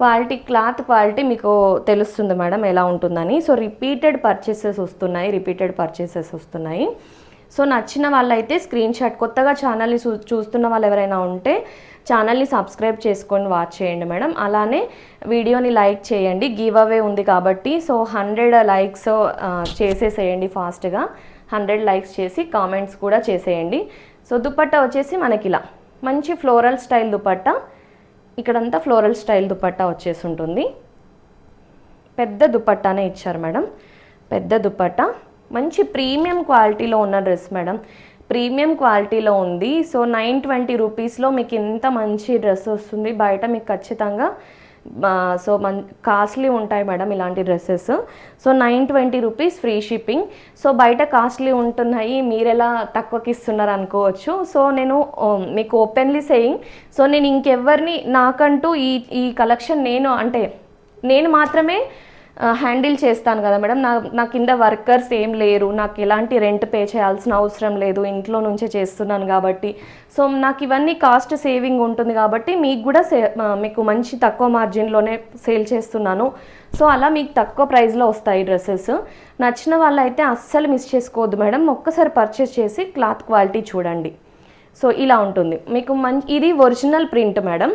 క్వాలిటీ, క్లాత్ క్వాలిటీ మీకు తెలుస్తుంది మేడం ఎలా ఉంటుందని. సో రిపీటెడ్ పర్చేసెస్ వస్తున్నాయి. సో నచ్చిన వాళ్ళైతే స్క్రీన్ షాట్, కొత్తగా ఛానల్ని చూస్తున్న వాళ్ళు ఎవరైనా ఉంటే ఛానల్ని సబ్స్క్రైబ్ చేసుకొని వాచ్ చేయండి మేడం. అలానే వీడియోని లైక్ చేయండి. గివ్ అవే ఉంది కాబట్టి సో 100 లైక్స్ చేసేసేయండి ఫాస్ట్గా. 100 లైక్స్ చేసి కామెంట్స్ కూడా చేసేయండి. సో దుపట్టా వచ్చేసి మనకి ఇలా మంచి ఫ్లోరల్ స్టైల్ దుపట్టా. ఇక్కడంతా ఫ్లోరల్ స్టైల్ దుపట్టా వచ్చేసి ఉంటుంది. పెద్ద దుపట్టానే ఇచ్చారు మేడం. పెద్ద దుపట్టా, మంచి ప్రీమియం క్వాలిటీలో ఉన్న డ్రెస్ మేడం. ప్రీమియం క్వాలిటీలో ఉంది. సో 920 రూపీస్లో మీకు ఇంత మంచి డ్రెస్ వస్తుంది. బయట మీకు ఖచ్చితంగా సో కాస్ట్లీ ఉంటాయి మేడం ఇలాంటి dresses. So 920 rupees free shipping. So బయట కాస్ట్లీ ఉంటున్నాయి, మీరు ఎలా తక్కువకి ఇస్తున్నారు అనుకోవచ్చు. సో నేను మీకు ఓపెన్లీ సేయింగ్, సో నేను ఇంకెవరిని, నాకంటూ ఈ కలెక్షన్ నేను మాత్రమే హ్యాండిల్ చేస్తాను కదా మేడం. నా కింద వర్కర్స్ ఏం లేరు, నాకు ఎలాంటి రెంట్ పే చేయాల్సిన అవసరం లేదు, ఇంట్లో నుంచే చేస్తున్నాను కాబట్టి. సో నాకు ఇవన్నీ కాస్ట్ సేవింగ్ ఉంటుంది కాబట్టి మీకు కూడా మీకు మంచి తక్కువ మార్జిన్లోనే సేల్ చేస్తున్నాను. సో అలా మీకు తక్కువ ప్రైస్లో వస్తాయి డ్రెస్సెస్. నచ్చిన వాళ్ళైతే అస్సలు మిస్ చేసుకోవద్దు మేడం. ఒక్కసారి పర్చేస్ చేసి క్లాత్ క్వాలిటీ చూడండి. సో ఇలా ఉంటుంది మీకు. ఇది original print madam.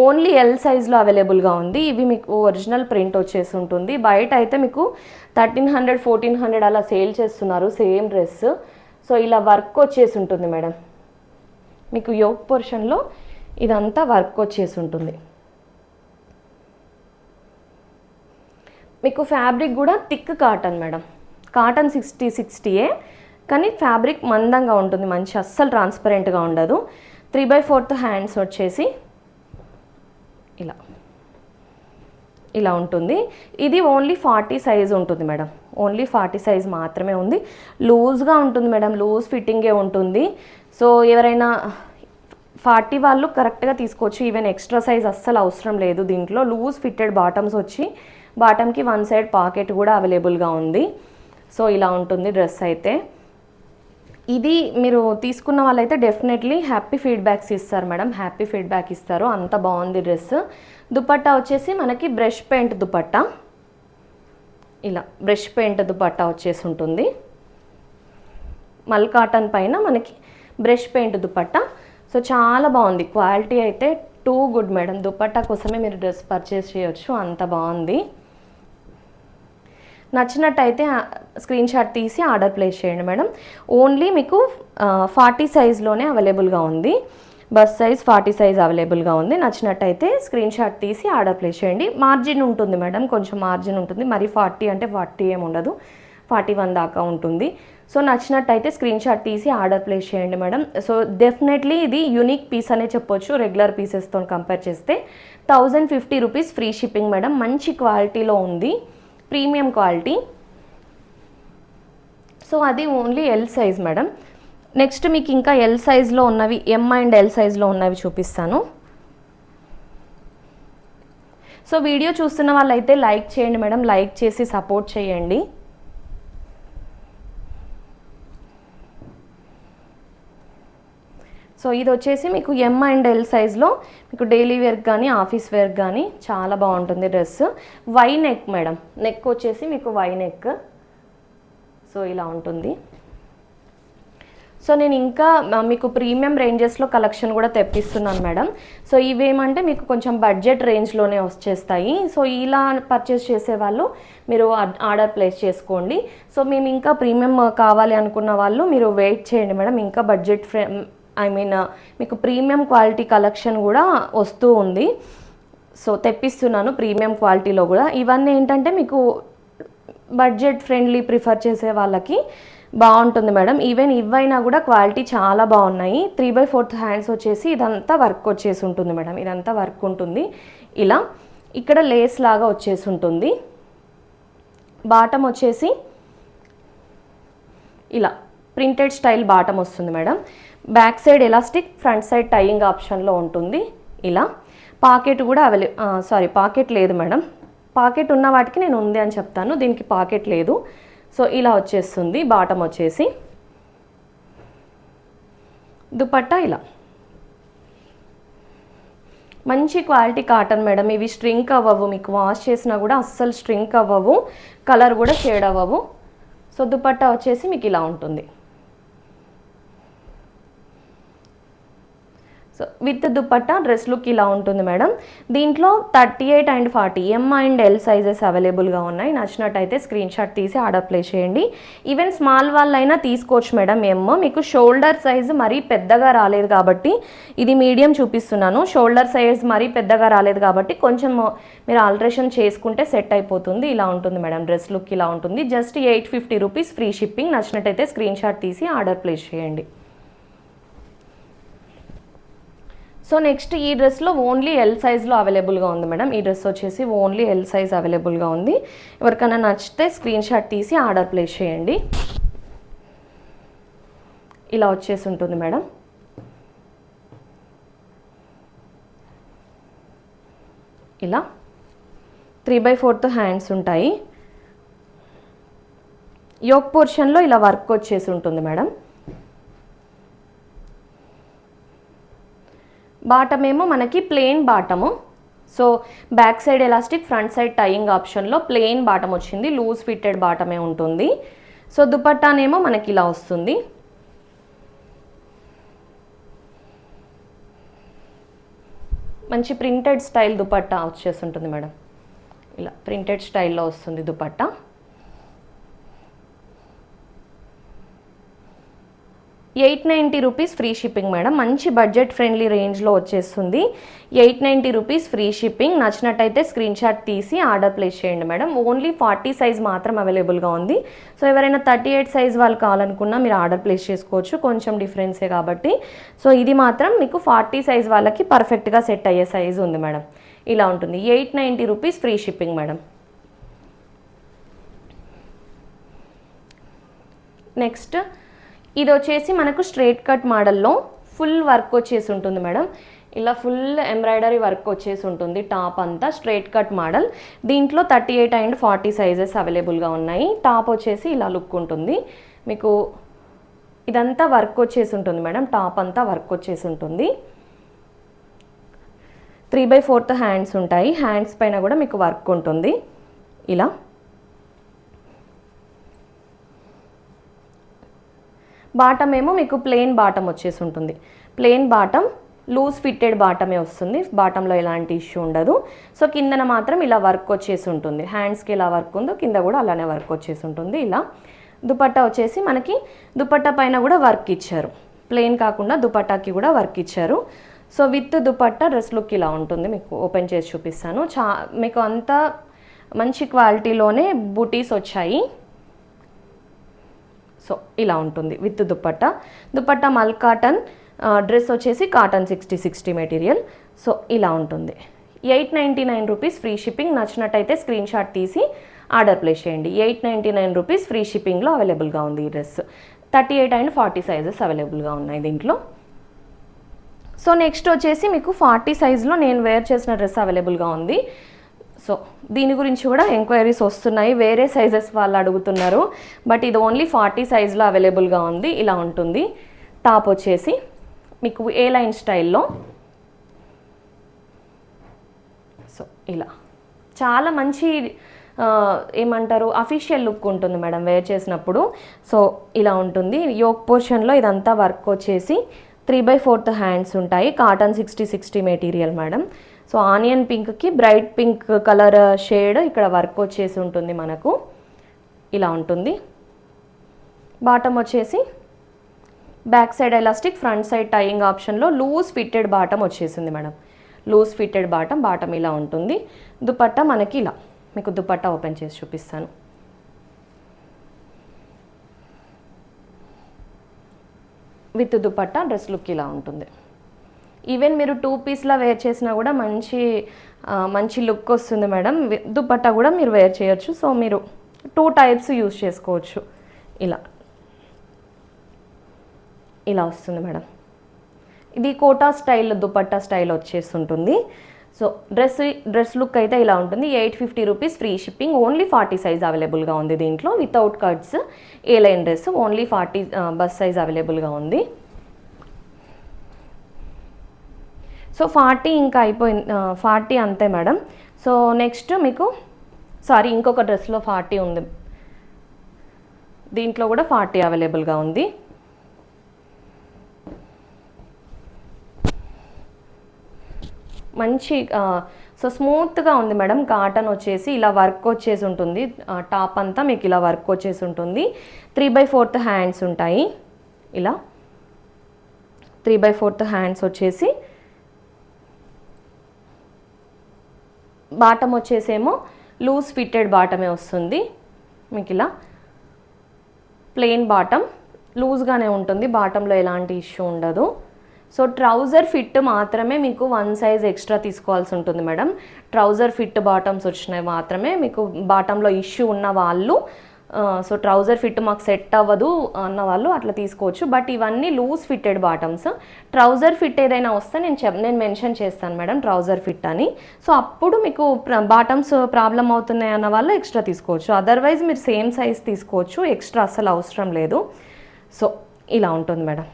Only L సైజ్లో అవైలబుల్గా ఉంది. ఇవి మీకు ఒరిజినల్ ప్రింట్ వచ్చేసి ఉంటుంది. బయట అయితే మీకు 1300, 1400 అలా సేల్ చేస్తున్నారు సేమ్ డ్రెస్. సో ఇలా వర్క్ వచ్చేసి ఉంటుంది మేడం. మీకు యోక్ పోర్షన్లో ఇదంతా వర్క్ వచ్చేసి ఉంటుంది. మీకు ఫ్యాబ్రిక్ కూడా థిక్ కాటన్ మేడం. కాటన్ 60 కానీ ఫ్యాబ్రిక్ మందంగా ఉంటుంది, మంచి అస్సలు ట్రాన్స్పరెంట్గా ఉండదు. 3/4 హ్యాండ్స్ వచ్చేసి ఇలా ఉంటుంది. ఇది ఓన్లీ 40 సైజ్ ఉంటుంది మేడం. ఓన్లీ 40 సైజ్ మాత్రమే ఉంది. లూజ్గా ఉంటుంది మేడం, లూజ్ ఫిట్టింగే ఉంటుంది. సో ఎవరైనా 40 వాళ్ళు కరెక్ట్గా తీసుకోవచ్చు. ఈవెన్ ఎక్స్ట్రా సైజ్ అస్సలు అవసరం లేదు. దీంట్లో లూజ్ ఫిట్టెడ్ బాటమ్స్ వచ్చి బాటమ్కి 1 సైడ్ పాకెట్ కూడా అవైలబుల్గా ఉంది. సో ఇలా ఉంటుంది డ్రెస్ అయితే. ఇది మీరు తీసుకున్న వాళ్ళైతే డెఫినెట్లీ హ్యాపీ ఫీడ్బ్యాక్స్ ఇస్తారు మేడం. హ్యాపీ ఫీడ్బ్యాక్ ఇస్తారు, అంత బాగుంది డ్రెస్. దుపట్టా వచ్చేసి మనకి బ్రష్ పెయింట్ దుపట్టా. ఇలా బ్రష్ పెయింట్ దుపట్టా వచ్చేసి ఉంటుంది. మల్ కాటన్ పైన మనకి బ్రష్ పెయింట్ దుపట్టా. సో చాలా బాగుంది క్వాలిటీ అయితే. Too good madam. దుపట్టా కోసమే మీరు డ్రెస్ పర్చేస్ చేయొచ్చు, అంత బాగుంది. నచ్చినట్టయితే స్క్రీన్ షాట్ తీసి ఆర్డర్ ప్లేస్ చేయండి మేడం. ఓన్లీ మీకు 40 సైజ్లోనే అవైలబుల్గా ఉంది. బస్ సైజ్ 40 సైజ్ అవైలబుల్గా ఉంది. నచ్చినట్టయితే స్క్రీన్ షాట్ తీసి ఆర్డర్ ప్లేస్ చేయండి. మార్జిన్ ఉంటుంది మేడం, కొంచెం మార్జిన్ ఉంటుంది. మరి 40 అంటే 40 ఏమి ఉండదు, 41 దాకా ఉంటుంది. సో నచ్చినట్టయితే స్క్రీన్ షాట్ తీసి ఆర్డర్ ప్లేస్ చేయండి మేడం. సో డెఫినెట్లీ ఇది యూనిక్ పీస్ అనే చెప్పొచ్చు. రెగ్యులర్ పీసెస్తో కంపేర్ చేస్తే 1050 రూపీస్ ఫ్రీ షిప్పింగ్ మేడం. మంచి క్వాలిటీలో ఉంది, ప్రీమియం క్వాలిటీ. సో అది only L size madam. Next మీకు ఇంకా ఎల్ సైజ్లో ఉన్నవి, ఎం అండ్ ఎల్ సైజ్లో ఉన్నవి చూపిస్తాను. సో వీడియో చూస్తున్న వాళ్ళైతే లైక్ చేయండి మేడం, లైక్ చేసి సపోర్ట్ చేయండి. సో ఇది వచ్చేసి మీకు ఎం అండ్ ఎల్ సైజ్లో మీకు డైలీ వేర్కి కానీ ఆఫీస్ వేర్కి కానీ చాలా బాగుంటుంది dress. V neck madam, neck వచ్చేసి మీకు వై నెక్. సో ఇలా ఉంటుంది. సో నేను ఇంకా మీకు ప్రీమియం రేంజెస్లో కలెక్షన్ కూడా తెప్పిస్తున్నాను మేడం. సో ఇవేమంటే మీకు కొంచెం బడ్జెట్ రేంజ్లోనే వచ్చేస్తాయి. సో ఇలా పర్చేస్ చేసేవాళ్ళు మీరు ఆర్డర్ ప్లేస్ చేసుకోండి. సో మేము ఇంకా ప్రీమియం కావాలి అనుకున్న వాళ్ళు మీరు వెయిట్ చేయండి మేడం. ఇంకా బడ్జెట్ మీకు ప్రీమియం క్వాలిటీ కలెక్షన్ కూడా వస్తూ ఉంది. సో తెప్పిస్తున్నాను ప్రీమియం క్వాలిటీలో కూడా. ఇవన్నీ ఏంటంటే మీకు బడ్జెట్ ఫ్రెండ్లీ ప్రిఫర్ చేసే వాళ్ళకి బాగుంటుంది మేడం. ఈవెన్ ఇవైనా కూడా క్వాలిటీ చాలా బాగున్నాయి. 3/4 హ్యాండ్స్ వచ్చేసి ఇదంతా వర్క్ వచ్చేసి ఉంటుంది మేడం. ఇదంతా వర్క్ ఉంటుంది. ఇలా ఇక్కడ లేస్ లాగా వచ్చేసి ఉంటుంది. బాటమ్ వచ్చేసి ఇలా ప్రింటెడ్ స్టైల్ బాటమ్ వస్తుంది madam. Back side elastic, front side tying ఆప్షన్లో ఉంటుంది. ఇలా పాకెట్ కూడా పాకెట్ లేదు మేడం. పాకెట్ ఉన్న వాటికి నేను ఉంది అని చెప్తాను, దీనికి పాకెట్ లేదు. సో ఇలా వచ్చేస్తుంది బాటమ్ వచ్చేసి. దుపట్టా ఇలా మంచి క్వాలిటీ కాటన్ మేడం. ఇవి స్ట్రింక్ అవ్వవు, మీకు వాష్ చేసినా కూడా అస్సలు స్ట్రింక్ అవ్వవు, కలర్ కూడా షేడ్ అవ్వవు. సో దుపట్టా వచ్చేసి మీకు ఇలా ఉంటుంది. So with dupatta dress look ఇలా ఉంటుంది మేడం. దీంట్లో 38 and 40 M and L sizes అవైలబుల్గా ఉన్నాయి. నచ్చినట్టయితే స్క్రీన్ షాట్ తీసి ఆర్డర్ ప్లేస్ చేయండి. ఈవెన్ స్మాల్ వాళ్ళైనా తీసుకోవచ్చు మేడం. ఎమ్ మీకు షోల్డర్ సైజు మరీ పెద్దగా రాలేదు కాబట్టి ఇది మీడియం చూపిస్తున్నాను. షోల్డర్ సైజ్ మరీ పెద్దగా రాలేదు కాబట్టి కొంచెం మీరు ఆల్టరేషన్ చేసుకుంటే సెట్ అయిపోతుంది. ఇలా ఉంటుంది మేడం, డ్రెస్ లుక్ ఇలా ఉంటుంది. Just 850 rupees free shipping. నచ్చినట్టయితే స్క్రీన్ షాట్ తీసి ఆర్డర్ ప్లేస్ చేయండి. సో నెక్స్ట్ ఈ డ్రెస్లో ఓన్లీ ఎల్ సైజ్లో అవైలబుల్గా ఉంది మేడం. ఈ డ్రెస్ వచ్చేసి ఓన్లీ ఎల్ సైజ్ అవైలబుల్గా ఉంది. ఎవరికైనా నచ్చితే స్క్రీన్ షాట్ తీసి ఆర్డర్ ప్లేస్ చేయండి. ఇలా వచ్చేసి ఉంటుంది మేడం. ఇలా 3/4 హ్యాండ్స్ ఉంటాయి. యోక్ పోర్షన్లో ఇలా వర్క్ వచ్చేసి ఉంటుంది మేడం. బాటమ్ ఏమో మనకి plain bottom. So back side elastic, front side tying ఆప్షన్లో ప్లెయిన్ బాటమ్ వచ్చింది. లూజ్ ఫిట్టెడ్ బాటమే ఉంటుంది. సో దుపట్టానేమో మనకి ఇలా వస్తుంది. మంచి ప్రింటెడ్ స్టైల్ దుపట్టా వచ్చేసి ఉంటుంది మేడం. ఇలా ప్రింటెడ్ స్టైల్లో వస్తుంది దుపట్టా. ₹890 free shipping madam. మంచి బడ్జెట్ ఫ్రెండ్లీ రేంజ్లో వచ్చేస్తుంది. ₹890 ఫ్రీ షిప్పింగ్. నచ్చినట్టయితే స్క్రీన్ షాట్ తీసి ఆర్డర్ ప్లేస్ చేయండి మేడం. ఓన్లీ 40 సైజ్ మాత్రం అవైలబుల్గా ఉంది. సో ఎవరైనా 38 సైజ్ వాళ్ళు కావాలనుకున్నా మీరు ఆర్డర్ ప్లేస్ చేసుకోవచ్చు, కొంచెం డిఫరెన్సే కాబట్టి. సో ఇది మాత్రం మీకు 40 సైజ్ వాళ్ళకి పర్ఫెక్ట్గా సెట్ అయ్యే సైజు ఉంది మేడం. ఇలా ఉంటుంది. ₹890 ఫ్రీ షిప్పింగ్ మేడం. నెక్స్ట్ ఇది వచ్చేసి మనకు స్ట్రైట్ కట్ మోడల్లో ఫుల్ వర్క్ వచ్చేసి ఉంటుంది మేడం. ఇలా ఫుల్ ఎంబ్రాయిడరీ వర్క్ వచ్చేసి ఉంటుంది. టాప్ అంతా స్ట్రైట్ కట్ మోడల్. దీంట్లో 38 and 40 సైజెస్ అవైలబుల్గా ఉన్నాయి. టాప్ వచ్చేసి ఇలా లుక్ ఉంటుంది. మీకు ఇదంతా వర్క్ వచ్చేసి ఉంటుంది మేడం. టాప్ అంతా వర్క్ వచ్చేసి ఉంటుంది. 3/4 హ్యాండ్స్ ఉంటాయి. హ్యాండ్స్ పైన కూడా మీకు వర్క్ ఉంటుంది. ఇలా బాటమ్ ఏమో మీకు ప్లెయిన్ బాటమ్ వచ్చేసి ఉంటుంది. ప్లెయిన్ బాటమ్, లూజ్ ఫిట్టెడ్ బాటమే వస్తుంది. బాటంలో ఎలాంటి ఇష్యూ ఉండదు. సో కిందన మాత్రం ఇలా వర్క్ వచ్చేసి ఉంటుంది. హ్యాండ్స్కి ఇలా వర్క్ ఉందో కింద కూడా అలానే వర్క్ వచ్చేసి ఉంటుంది. ఇలా దుపట్టా వచ్చేసి మనకి దుపట్టా పైన కూడా వర్క్ ఇచ్చారు. ప్లెయిన్ కాకుండా దుపట్టాకి కూడా వర్క్ ఇచ్చారు. So with dupatta dress look ఇలా ఉంటుంది. మీకు ఓపెన్ చేసి చూపిస్తాను. మీకు అంతా మంచి క్వాలిటీలోనే బూటీస్ వచ్చాయి. సో ఇలా ఉంటుంది విత్ దుపట్టా మల్ కాటన్, డ్రెస్ వచ్చేసి కాటన్ 60 మెటీరియల్. సో ఇలా ఉంటుంది. 899 రూపీస్ ఫ్రీ షిప్పింగ్. నచ్చినట్టయితే స్క్రీన్ షాట్ తీసి ఆర్డర్ ప్లేస్ చేయండి. 899 రూపీస్ ఫ్రీ షిప్పింగ్లో అవైలబుల్గా ఉంది ఈ డ్రెస్. 38 అండ్ 40 సైజెస్ అవైలబుల్గా ఉన్నాయి దీంట్లో. సో నెక్స్ట్ వచ్చేసి మీకు 40 సైజులో నేను వేర్ చేసిన డ్రెస్ అవైలబుల్గా ఉంది. సో దీని గురించి కూడా ఎంక్వైరీస్ వస్తున్నాయి. వేరే సైజెస్ వాళ్ళు అడుగుతున్నారు, బట్ ఇది ఓన్లీ 40 సైజులో అవైలబుల్గా ఉంది. ఇలా ఉంటుంది. టాప్ వచ్చేసి మీకు ఏ లైన్ స్టైల్లో. సో ఇలా చాలా మంచి ఏమంటారు అఫీషియల్ లుక్ ఉంటుంది మేడం వేర్ చేసినప్పుడు. సో ఇలా ఉంటుంది. యోక్ పోర్షన్లో ఇదంతా వర్క్ వచ్చేసి 3/4 హ్యాండ్స్ ఉంటాయి. Cotton 60 material madam. So onion పింక్కి బ్రైట్ పింక్ కలర్ షేడ్ ఇక్కడ వర్క్ వచ్చేసి ఉంటుంది మనకు. ఇలా ఉంటుంది. బాటమ్ వచ్చేసి back side elastic, front side tying ఆప్షన్లో లూజ్ ఫిట్టెడ్ బాటమ్ వచ్చేసింది మేడం. లూజ్ ఫిట్టెడ్ బాటమ్ ఇలా ఉంటుంది. దుపట్టా మనకి ఇలా, మీకు దుపట్టా ఓపెన్ చేసి చూపిస్తాను. విత్ దుపట్టా డ్రెస్ లుక్ ఇలా ఉంటుంది. ఈవెన్ మీరు 2 పీస్లా వేర్ చేసినా కూడా మంచి లుక్ వస్తుంది మేడం. దుపట్టా కూడా మీరు వేర్ చేయొచ్చు. సో మీరు 2 టైప్స్ యూజ్ చేసుకోవచ్చు. ఇలా వస్తుంది మేడం. ఇది కోటా స్టైల్ దుపట్టా స్టైల్ వచ్చేస్తుంటుంది. సో డ్రెస్ లుక్ అయితే ఇలా ఉంటుంది. 850 rupees free shipping. Only 40 size అవైలబుల్గా ఉంది దీంట్లో. Without cuts A line dress only 40 bust size అవైలబుల్గా ఉంది. సో 40 ఇంకా అయిపోయింది. 40 అంతే మేడం. సో నెక్స్ట్ మీకు ఇంకొక డ్రెస్లో 40 ఉంది. దీంట్లో కూడా 40 అవైలబుల్గా ఉంది. మంచి స్మూత్గా ఉంది మేడం. కాటన్ వచ్చేసి ఇలా వర్క్ వచ్చేసి ఉంటుంది. టాప్ అంతా మీకు ఇలా వర్క్ వచ్చేసి ఉంటుంది. 3/4 హ్యాండ్స్ ఉంటాయి. ఇలా 3/4 హ్యాండ్స్ వచ్చేసి బాటమ్ వచ్చేసేమో లూజ్ ఫిట్టెడ్ బాటమే వస్తుంది. మీకు ఇలా ప్లెయిన్ బాటమ్ లూజ్గానే ఉంటుంది. బాటంలో ఎలాంటి ఇష్యూ ఉండదు. సో ట్రౌజర్ ఫిట్ మాత్రమే మీకు 1 సైజ్ ఎక్స్ట్రా తీసుకోవాల్సి ఉంటుంది మేడం. ట్రౌజర్ ఫిట్ బాటమ్స్ వచ్చినాయి మాత్రమే మీకు. బాటంలో ఇష్యూ ఉన్న వాళ్ళు సో ట్రౌజర్ ఫిట్ మాకు సెట్ అవ్వదు అన్న వాళ్ళు అట్లా తీసుకోవచ్చు. బట్ ఇవన్నీ loose fitted bottoms. Trouser fit ఏదైనా వస్తే నేను మెన్షన్ చేస్తాను మేడం ట్రౌజర్ ఫిట్ అని. సో అప్పుడు మీకు బాటమ్స్ ప్రాబ్లం అవుతున్నాయి అన్న వాళ్ళు ఎక్స్ట్రా తీసుకోవచ్చు. అదర్వైజ్ మీరు సేమ్ సైజ్ తీసుకోవచ్చు. ఎక్స్ట్రా అస్సలు అవసరం లేదు. సో ఇలా ఉంటుంది మేడం.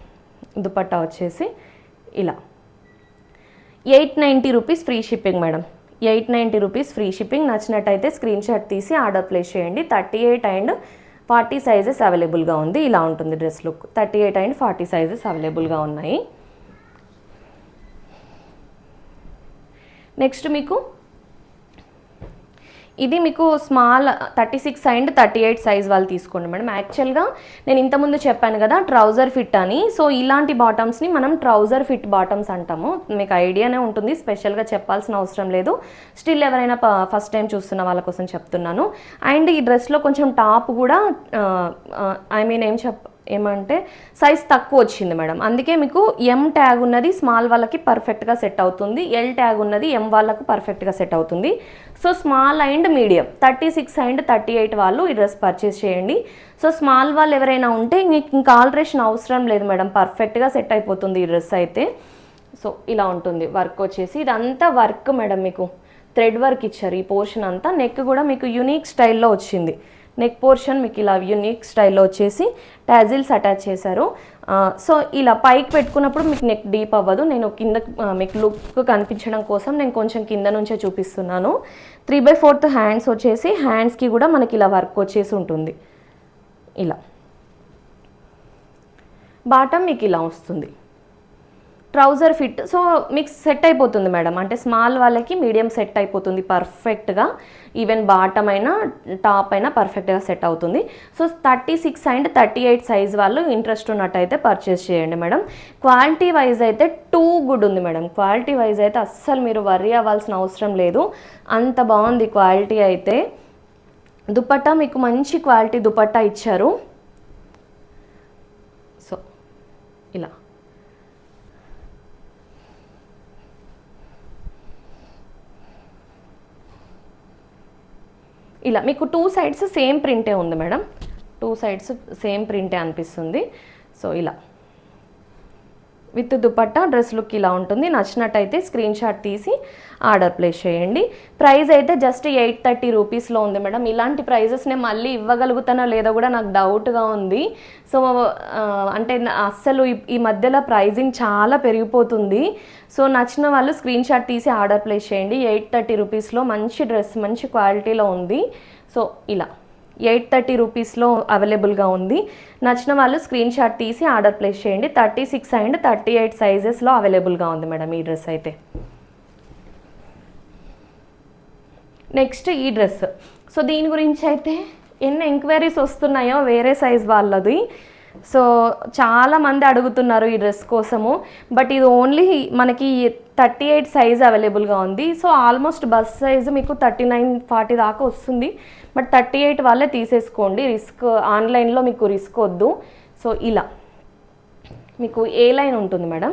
దుపట్టా వచ్చేసి ఇలా 890 rupees free shipping madam. 890 rupees free shipping. నచ్చినట్టయితే స్క్రీన్ షాట్ తీసి ఆర్డర్ ప్లేస్ చేయండి. 38 అండ్ 40 సైజెస్ అవైలబుల్గా ఉంది. ఇలా ఉంటుంది డ్రెస్ లుక్. 38 అండ్ 40 సైజెస్ అవైలబుల్గా ఉన్నాయి. నెక్స్ట్ మీకు ఇది మీకు స్మాల్ 36 అండ్ 38 సైజ్ వాళ్ళు తీసుకోండి మేడం. యాక్చువల్గా నేను ఇంతకుముందు చెప్పాను కదా ట్రౌజర్ ఫిట్ అని. సో ఇలాంటి బాటమ్స్ని మనం ట్రౌజర్ ఫిట్ బాటమ్స్ అంటాము. మీకు ఐడియానే ఉంటుంది, స్పెషల్గా చెప్పాల్సిన అవసరం లేదు. స్టిల్ ఎవరైనా ఫస్ట్ టైం చూస్తున్న వాళ్ళ కోసం చెప్తున్నాను. అండ్ ఈ డ్రెస్లో కొంచెం టాప్ కూడా ఏమంటే సైజ్ తక్కువ వచ్చింది మేడం. అందుకే మీకు ఎం ట్యాగ్ ఉన్నది స్మాల్ వాళ్ళకి పర్ఫెక్ట్గా సెట్ అవుతుంది. ఎల్ ట్యాగ్ ఉన్నది ఎం వాళ్ళకు పర్ఫెక్ట్గా సెట్ అవుతుంది. So small and medium 36 and 38 వాళ్ళు ఈ డ్రెస్ పర్చేస్ చేయండి. సో స్మాల్ వాళ్ళు ఎవరైనా ఉంటే మీకు ఇంకా ఆల్టరేషన్ అవసరం లేదు మేడం. పర్ఫెక్ట్గా సెట్ అయిపోతుంది ఈ డ్రెస్ అయితే. సో ఇలా ఉంటుంది. వర్క్ వచ్చేసి ఇదంతా వర్క్ మేడం. మీకు థ్రెడ్ వర్క్ ఇచ్చారు ఈ పోర్షన్ అంతా. నెక్ కూడా మీకు యూనిక్ స్టైల్లో వచ్చింది. నెక్ పోర్షన్ మీకు ఇలా యూనిక్ స్టైల్లో వచ్చేసి టాజిల్స్ అటాచ్ చేశారు. సో ఇలా పైకి పెట్టుకున్నప్పుడు మీకు నెక్ డీప్ అవ్వదు. నేను కింద మీకు లుక్ కనిపించడం కోసం నేను కొంచెం కింద నుంచే చూపిస్తున్నాను. 3/4 హ్యాండ్స్ వచ్చేసి హ్యాండ్స్కి కూడా మనకి ఇలా వర్క్ వచ్చేసి ఉంటుంది. ఇలా బాటమ్ మీకు ఇలా వస్తుంది. Trouser fit. సో మీకు సెట్ అయిపోతుంది మేడం, అంటే స్మాల్ వాళ్ళకి మీడియం సెట్ అయిపోతుంది పర్ఫెక్ట్గా. ఈవెన్ బాటమ్ అయినా టాప్ అయినా పర్ఫెక్ట్గా సెట్ అవుతుంది. సో 36 అండ్ 38 సైజ్ వాళ్ళు ఇంట్రెస్ట్ ఉన్నట్టయితే పర్చేస్ చేయండి మేడం. క్వాలిటీ వైజ్ అయితే టూ గుడ్ ఉంది మేడం. క్వాలిటీ వైజ్ అయితే అస్సలు మీరు వర్రీ అవ్వాల్సిన అవసరం లేదు, అంత బాగుంది క్వాలిటీ అయితే. దుపట్టా మీకు మంచి క్వాలిటీ దుపట్టా ఇచ్చారు. సో ఇలా ఇలా మీకు 2 సైడ్స్ సేమ్ ప్రింటే ఉంది మేడం, 2 సైడ్స్ సేమ్ ప్రింటే అనిపిస్తుంది. సో ఇలా విత్ దుపట్టా డ్రెస్ లుక్ ఇలా ఉంటుంది. నచ్చినట్టయితే స్క్రీన్ షాట్ తీసి ఆర్డర్ ప్లేస్ చేయండి. ప్రైస్ అయితే జస్ట్ 830 రూపీస్లో ఉంది మేడం. ఇలాంటి ప్రైజెస్ నేను మళ్ళీ ఇవ్వగలుగుతానో లేదో కూడా నాకు డౌట్గా ఉంది. సో అంటే అస్సలు ఈ మధ్యలో ప్రైజింగ్ చాలా పెరిగిపోతుంది. సో నచ్చిన వాళ్ళు స్క్రీన్ షాట్ తీసి ఆర్డర్ ప్లేస్ చేయండి. 830 రూపీస్లో మంచి డ్రెస్ మంచి క్వాలిటీలో ఉంది. సో ఇలా 830 రూపీస్లో అవైలబుల్గా ఉంది. నచ్చిన వాళ్ళు స్క్రీన్ షాట్ తీసి ఆర్డర్ ప్లేస్ చేయండి. 36 అండ్ 38 సైజెస్లో అవైలబుల్గా ఉంది మేడం ఈ డ్రెస్ అయితే. నెక్స్ట్ ఈ డ్రెస్. సో దీని గురించి అయితే ఎన్ని ఎంక్వైరీస్ వస్తున్నాయో వేరే సైజ్ వాళ్ళది. సో చాలామంది అడుగుతున్నారు ఈ డ్రెస్ కోసము. బట్ ఇది ఓన్లీ మనకి 38 సైజ్ అవైలబుల్గా ఉంది. సో ఆల్మోస్ట్ బస్ సైజు మీకు 39-40 దాకా వస్తుంది. బట్ 38 వాళ్ళే తీసేసుకోండి, రిస్క్ ఆన్లైన్లో మీకు రిస్క్ వద్దు. సో ఇలా మీకు ఏ లైన్ ఉంటుంది మేడం,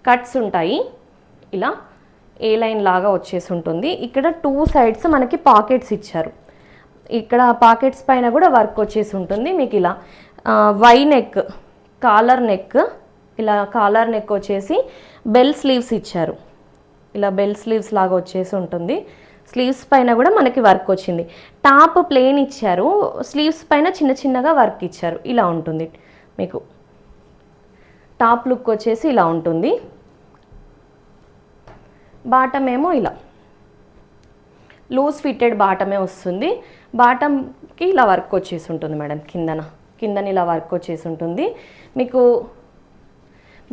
కట్స్ ఉంటాయి, ఇలా ఏ లైన్ లాగా వచ్చేసి ఉంటుంది. ఇక్కడ 2 సైడ్స్ మనకి పాకెట్స్ ఇచ్చారు. ఇక్కడ పాకెట్స్ పైన కూడా వర్క్ వచ్చేసి ఉంటుంది. మీకు ఇలా వై నెక్, కాలర్ నెక్, ఇలా కాలర్ నెక్ వచ్చేసి బెల్ స్లీవ్స్ ఇచ్చారు. ఇలా బెల్ స్లీవ్స్ లాగా వచ్చేసి ఉంటుంది. స్లీవ్స్ పైన కూడా మనకి వర్క్ వచ్చింది. టాప్ ప్లెయిన్ ఇచ్చారు, స్లీవ్స్ పైన చిన్న చిన్నగా వర్క్ ఇచ్చారు. ఇలా ఉంటుంది మీకు టాప్ లుక్ వచ్చేసి ఇలా ఉంటుంది. బాటమ్ ఏమో ఇలా లూజ్ ఫిట్టెడ్ బాటమే వస్తుంది. బాటమ్కి ఇలా వర్క్ వచ్చేసి ఉంటుంది మేడం, కిందన ఇలా వర్క్ వచ్చేసి ఉంటుంది. మీకు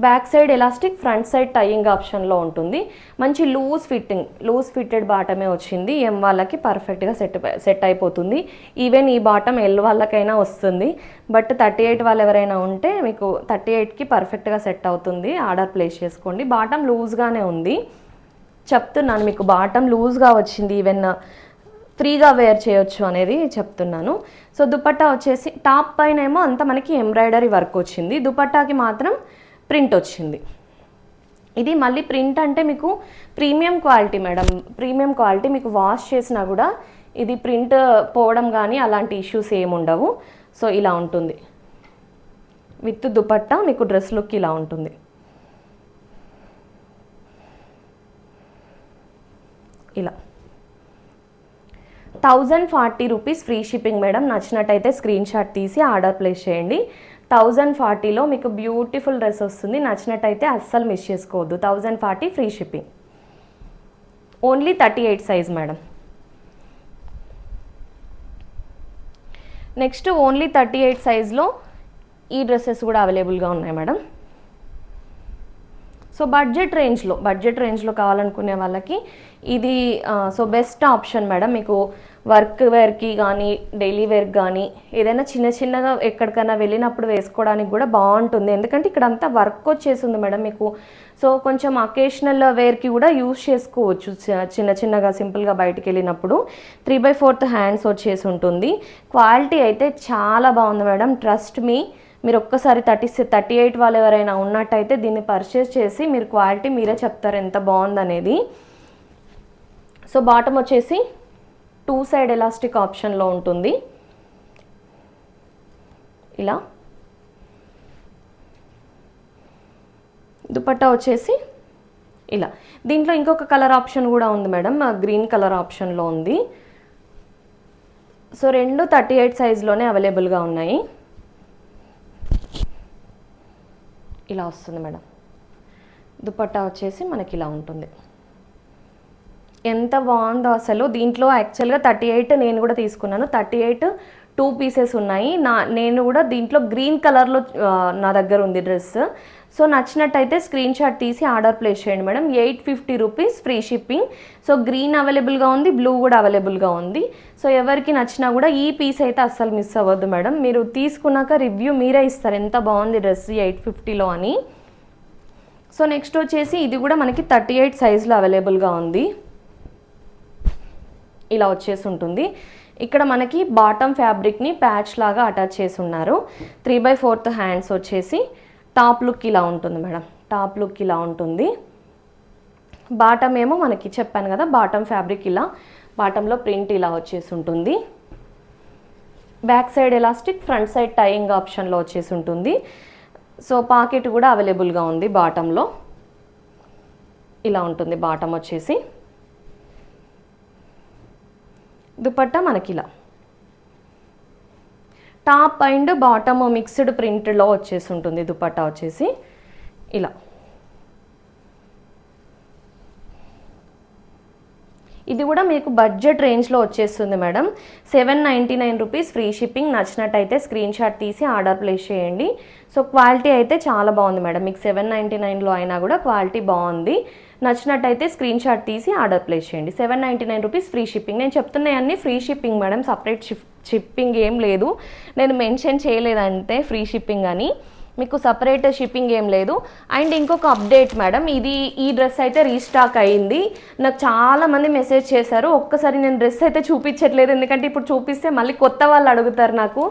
back side elastic, front side tying ఆప్షన్లో ఉంటుంది. మంచి లూజ్ ఫిట్టెడ్ బాటమే వచ్చింది. ఎం వాళ్ళకి పర్ఫెక్ట్గా సెట్ అయిపోతుంది. ఈవెన్ ఈ బాటమ్ ఎల్ వాళ్ళకైనా వస్తుంది. బట్ 38 వాళ్ళు ఎవరైనా ఉంటే మీకు 38కి పర్ఫెక్ట్గా సెట్ అవుతుంది. ఆర్డర్ ప్లేస్ చేసుకోండి. బాటమ్ లూజ్గానే ఉంది చెప్తున్నాను మీకు, బాటమ్ లూజ్గా వచ్చింది. ఈవెన్ ఫ్రీగా వేర్ చేయొచ్చు అనేది చెప్తున్నాను. సో దుపట్టా వచ్చేసి టాప్ పైన ఏమో అంతా మనకి ఎంబ్రాయిడరీ వర్క్ వచ్చింది, దుపట్టాకి మాత్రం ప్రింట్ వచ్చింది. ఇది మళ్ళీ ప్రింట్ అంటే మీకు premium quality madam, premium quality. మీకు వాష్ చేసినా కూడా ఇది ప్రింట్ పోవడం కానీ అలాంటి ఇష్యూస్ ఏమి ఉండవు. సో ఇలా ఉంటుంది విత్ దుపట్టా. మీకు డ్రెస్ లుక్ ఇలా ఉంటుంది. ఇలా 1040 రూపీస్ ఫ్రీ షిప్పింగ్ మేడం. నచ్చినట్టయితే స్క్రీన్ షాట్ తీసి ఆర్డర్ ప్లేస్ చేయండి. 1040లో మీకు బ్యూటిఫుల్ డ్రెస్ వస్తుంది. నచ్చినట్టయితే అస్సలు మిస్ చేసుకోవద్దు. 1040 free shipping, only 38 size madam. Next only 38 సైజ్లో ఈ డ్రెస్సెస్ కూడా అవైలబుల్గా ఉన్నాయి మేడం. సో బడ్జెట్ రేంజ్లో కావాలనుకునే వాళ్ళకి ఇది సో బెస్ట్ ఆప్షన్ మేడం. మీకు వర్క్ వేర్కి కానీ డైలీ వేర్కి కానీ ఏదైనా చిన్నగా ఎక్కడికైనా వెళ్ళినప్పుడు వేసుకోవడానికి కూడా బాగుంటుంది. ఎందుకంటే ఇక్కడ అంతా వర్క్ వచ్చేసింది మేడం మీకు. సో కొంచెం అకేషనల్ వేర్కి కూడా యూజ్ చేసుకోవచ్చు. చిన్నగా సింపుల్గా బయటికి వెళ్ళినప్పుడు 3/4 హ్యాండ్స్ వచ్చేసి ఉంటుంది. క్వాలిటీ అయితే చాలా బాగుంది మేడం, ట్రస్ట్ మీ. మీరు ఒక్కసారి 38 వాళ్ళు ఎవరైనా ఉన్నట్టయితే దీన్ని పర్చేస్ చేసి మీరు క్వాలిటీ మీరే చెప్తారు ఎంత బాగుందనేది. సో బాటమ్ వచ్చేసి 2 సైడ్ ఎలాస్టిక్ ఆప్షన్లో ఉంటుంది. ఇలా దుపట్టా వచ్చేసి ఇలా. దీంట్లో ఇంకొక కలర్ ఆప్షన్ కూడా ఉంది మేడం, గ్రీన్ కలర్ ఆప్షన్లో ఉంది. సో రెండు 38 సైజ్లోనే అవైలబుల్గా ఉన్నాయి. ఇలా వస్తుంది మేడం. దుపట్టా వచ్చేసి మనకి ఇలా ఉంటుంది. ఎంత బాగుందో అసలు. దీంట్లో యాక్చువల్గా 38 నేను కూడా తీసుకున్నాను. 38 2 పీసెస్ ఉన్నాయి. నేను కూడా దీంట్లో గ్రీన్ కలర్లో నా దగ్గర ఉంది డ్రెస్. సో నచ్చినట్టయితే స్క్రీన్ షాట్ తీసి ఆర్డర్ ప్లేస్ చేయండి madam. 850 rupees free shipping. So green అవైలబుల్గా ఉంది, బ్లూ కూడా అవైలబుల్గా ఉంది. సో ఎవరికి నచ్చినా కూడా ఈ పీస్ అయితే అస్సలు మిస్ అవ్వద్దు మేడం. మీరు తీసుకున్నాక రివ్యూ మీరే ఇస్తారు ఎంత బాగుంది డ్రెస్ 850లో అని. సో నెక్స్ట్ వచ్చేసి ఇది కూడా మనకి 38 సైజులో అవైలబుల్గా ఉంది. ఇలా వచ్చేసి ఉంటుంది. ఇక్కడ మనకి బాటమ్ ఫ్యాబ్రిక్ని ప్యాచ్ లాగా అటాచ్ చేసి ఉన్నారు. 3/4 హ్యాండ్స్ వచ్చేసి టాప్ లుక్ ఇలా ఉంటుంది మేడం. టాప్ లుక్ ఇలా ఉంటుంది. బాటమ్ ఏమో మనకి చెప్పాను కదా బాటమ్ ఫ్యాబ్రిక్ ఇలా, బాటంలో ప్రింట్ ఇలా వచ్చేసి ఉంటుంది. Back side elastic, front side tying ఆప్షన్లో వచ్చేసి ఉంటుంది. సో పాకెట్ కూడా అవైలబుల్గా ఉంది బాటంలో. ఇలా ఉంటుంది బాటమ్ వచ్చేసి. దుపట్టా మనకి ఇలా టాప్ అండ్ బాటమ్ మిక్స్డ్ ప్రింట్లో వచ్చేసి ఉంటుంది. దుపట్టా వచ్చేసి ఇలా. ఇది కూడా మీకు బడ్జెట్ రేంజ్లో వచ్చేస్తుంది మేడం. 799 rupees free shipping. నచ్చినట్టయితే స్క్రీన్ షాట్ తీసి ఆర్డర్ ప్లేస్ చేయండి. సో క్వాలిటీ అయితే చాలా బాగుంది మేడం. మీకు 799లో అయినా కూడా క్వాలిటీ బాగుంది. నచ్చినట్టయితే స్క్రీన్ షాట్ తీసి ఆర్డర్ ప్లేస్ చేయండి. 799 రూపీస్ ఫ్రీ షిప్పింగ్. నేను చెప్తున్నాయన్నీ free shipping madam, separate shipping ఏం లేదు. నేను మెన్షన్ చేయలేదంటే ఫ్రీ షిప్పింగ్ అని, మీకు సపరేట్ షిప్పింగ్ ఏం లేదు. అండ్ ఇంకొక అప్డేట్ మేడం, ఈ డ్రెస్ అయితే రీస్టాక్ అయ్యింది. నాకు చాలామంది మెసేజ్ చేశారు. ఒక్కసారి నేను డ్రెస్ అయితే చూపించట్లేదు, ఎందుకంటే ఇప్పుడు చూపిస్తే మళ్ళీ కొత్త వాళ్ళు అడుగుతారు. నాకు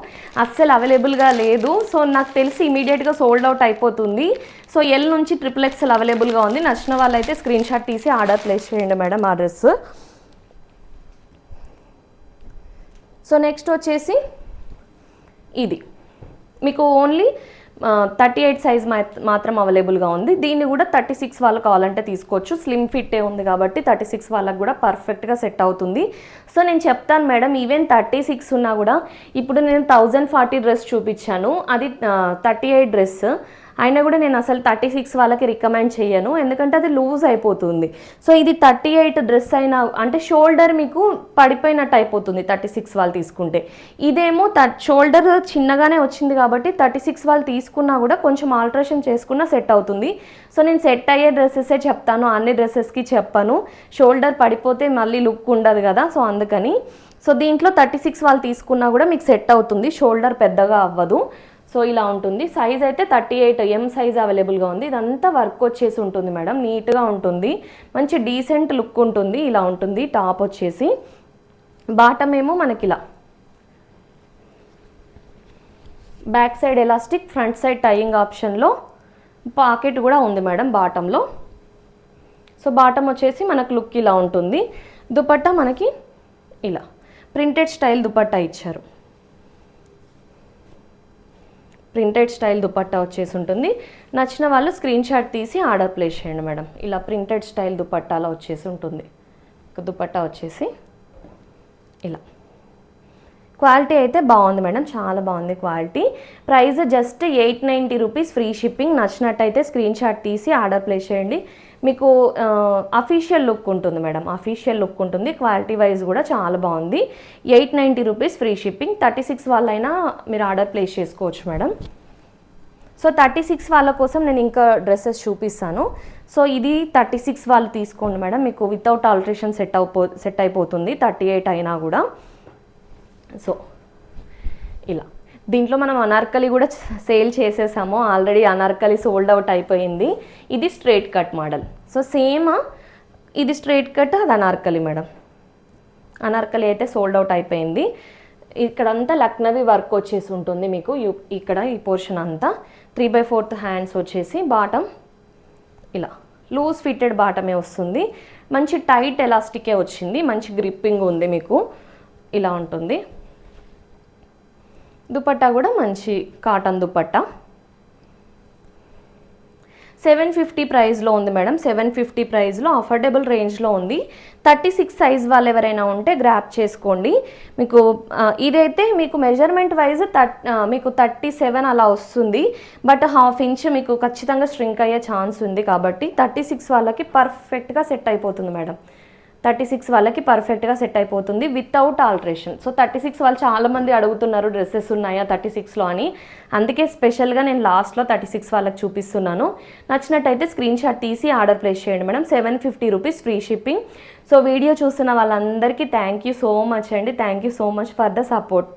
అస్సలు అవైలబుల్గా లేదు. సో నాకు తెలిసి ఇమీడియట్గా సోల్డ్ అవుట్ అయిపోతుంది. సో ఎల్ నుంచి XXL అవైలబుల్గా ఉంది. నచ్చిన వాళ్ళైతే స్క్రీన్ షాట్ తీసి ఆర్డర్ ప్లేస్ చేయండి మేడం ఆ డ్రెస్. సో నెక్స్ట్ వచ్చేసి ఇది మీకు ఓన్లీ 38 సైజ్ మాత్రం అవైలబుల్గా ఉంది. దీన్ని కూడా 36 వాళ్ళు కావాలంటే తీసుకోవచ్చు. స్లిమ్ ఫిట్టే ఉంది కాబట్టి 36 వాళ్ళకి కూడా పర్ఫెక్ట్గా సెట్ అవుతుంది. సో నేను చెప్తాను మేడం, ఈవెన్ 36 ఉన్నా కూడా, ఇప్పుడు నేను 1040 డ్రెస్ చూపించాను, అది 38 డ్రెస్ అయినా కూడా నేను అసలు 36 వాళ్ళకి రికమెండ్ చేయను, ఎందుకంటే అది లూజ్ అయిపోతుంది. సో ఇది 38 డ్రెస్ అయినా అంటే షోల్డర్ మీకు పడిపోయినట్టు అయిపోతుంది 36 వాళ్ళు తీసుకుంటే. ఇదేమో షోల్డర్ చిన్నగానే వచ్చింది కాబట్టి 36 వాళ్ళు తీసుకున్నా కూడా కొంచెం ఆల్టరేషన్ చేసుకున్నా సెట్ అవుతుంది. సో నేను సెట్ అయ్యే డ్రెస్సెసే చెప్తాను, అన్ని డ్రెస్సెస్కి చెప్పను. షోల్డర్ పడిపోతే మళ్ళీ లుక్ ఉండదు కదా, సో అందుకని. సో దీంట్లో 36 వాళ్ళు తీసుకున్నా కూడా మీకు సెట్ అవుతుంది, షోల్డర్ పెద్దగా అవ్వదు. సో ఇలా ఉంటుంది. సైజ్ అయితే 38 M సైజ్ అవైలబుల్గా ఉంది. ఇదంతా వర్క్ వచ్చేసి ఉంటుంది మేడం, నీట్గా ఉంటుంది, మంచి డీసెంట్ లుక్ ఉంటుంది. ఇలా ఉంటుంది టాప్ వచ్చేసి. బాటమ్ ఏమో మనకి ఇలా back side elastic, front side tying ఆప్షన్లో పాకెట్ కూడా ఉంది మేడం బాటంలో. సో బాటమ్ వచ్చేసి మనకు లుక్ ఇలా ఉంటుంది. దుపట్టా మనకి ఇలా ప్రింటెడ్ స్టైల్ దుపట్టా ఇచ్చారు. ప్రింటెడ్ స్టైల్ దుపట్టా వచ్చేసి ఉంటుంది. నచ్చిన వాళ్ళు స్క్రీన్ షాట్ తీసి ఆర్డర్ ప్లేస్ చేయండి మేడం. ఇలా ప్రింటెడ్ స్టైల్ దుపట్టాలో వచ్చేసి ఉంటుంది. దుపట్టా వచ్చేసి ఇలా. క్వాలిటీ అయితే బాగుంది మేడం, చాలా బాగుంది quality. Price just 890 rupees free shipping. నచ్చినట్టయితే స్క్రీన్ షాట్ తీసి ఆర్డర్ ప్లేస్ చేయండి. మీకు అఫీషియల్ లుక్ ఉంటుంది మేడం, అఫీషియల్ లుక్ ఉంటుంది. క్వాలిటీ వైజ్ కూడా చాలా బాగుంది. 890 రూపీస్ ఫ్రీ షిప్పింగ్. 36 వాళ్ళైనా మీరు ఆర్డర్ ప్లేస్ చేసుకోవచ్చు మేడం. సో 36 వాళ్ళ కోసం నేను ఇంకా డ్రెస్సెస్ చూపిస్తాను. సో ఇది 36 వాళ్ళు తీసుకోండి మేడం, మీకు వితౌట్ ఆల్టరేషన్ సెట్ అయిపోతుంది 38 అయినా కూడా. సో ఇలా దీంట్లో మనం అనార్కలి కూడా సేల్ చేసేసాము ఆల్రెడీ. అనార్కలి సోల్డ్ అవుట్ అయిపోయింది. ఇది straight cut model. So same ఇది స్ట్రైట్ కట్, అది అనార్కలి మేడం. అనార్కలి అయితే సోల్డ్ అవుట్ అయిపోయింది. ఇక్కడంతా లక్నవీ వర్క్ వచ్చేసి ఉంటుంది మీకు. ఇక్కడ ఈ పోర్షన్ అంతా 3/4 హ్యాండ్స్ వచ్చేసి, బాటమ్ ఇలా లూజ్ ఫిట్టెడ్ బాటమే వస్తుంది. మంచి టైట్ ఎలాస్టికే వచ్చింది, మంచి గ్రిప్పింగ్ ఉంది మీకు. ఇలా ఉంటుంది. దుపట్టా కూడా మంచి కాటన్ దుపట్టా. 750 ప్రైస్లో ఉంది మేడం. 750 ప్రైస్లో అఫోర్డబుల్ రేంజ్లో ఉంది. 36 సైజ్ వాళ్ళు ఎవరైనా ఉంటే గ్రాప్ చేసుకోండి. మీకు ఇదైతే మీకు మెజర్మెంట్ వైజ్ మీకు 37 అలా వస్తుంది. బట్ ½ ఇంచ్ మీకు ఖచ్చితంగా స్ట్రింక్ అయ్యే ఛాన్స్ ఉంది కాబట్టి 36 వాళ్ళకి పర్ఫెక్ట్గా సెట్ అయిపోతుంది మేడం. 36 వాళ్ళకి పర్ఫెక్ట్గా సెట్ అయిపోతుంది వితౌట్ ఆల్ట్రేషన్. సో 36 వాళ్ళు చాలామంది అడుగుతున్నారు డ్రెస్సెస్ ఉన్నాయా 36లో అని, అందుకే స్పెషల్గా నేను లాస్ట్లో 36 వాళ్ళకి చూపిస్తున్నాను. నచ్చినట్టయితే స్క్రీన్ షాట్ తీసి ఆర్డర్ ప్లేస్ చేయండి madam. 750 rupees free shipping. So video చూస్తున్న వాళ్ళందరికీ థ్యాంక్ యూ సో మచ్ అండి. Thank you so much for the support.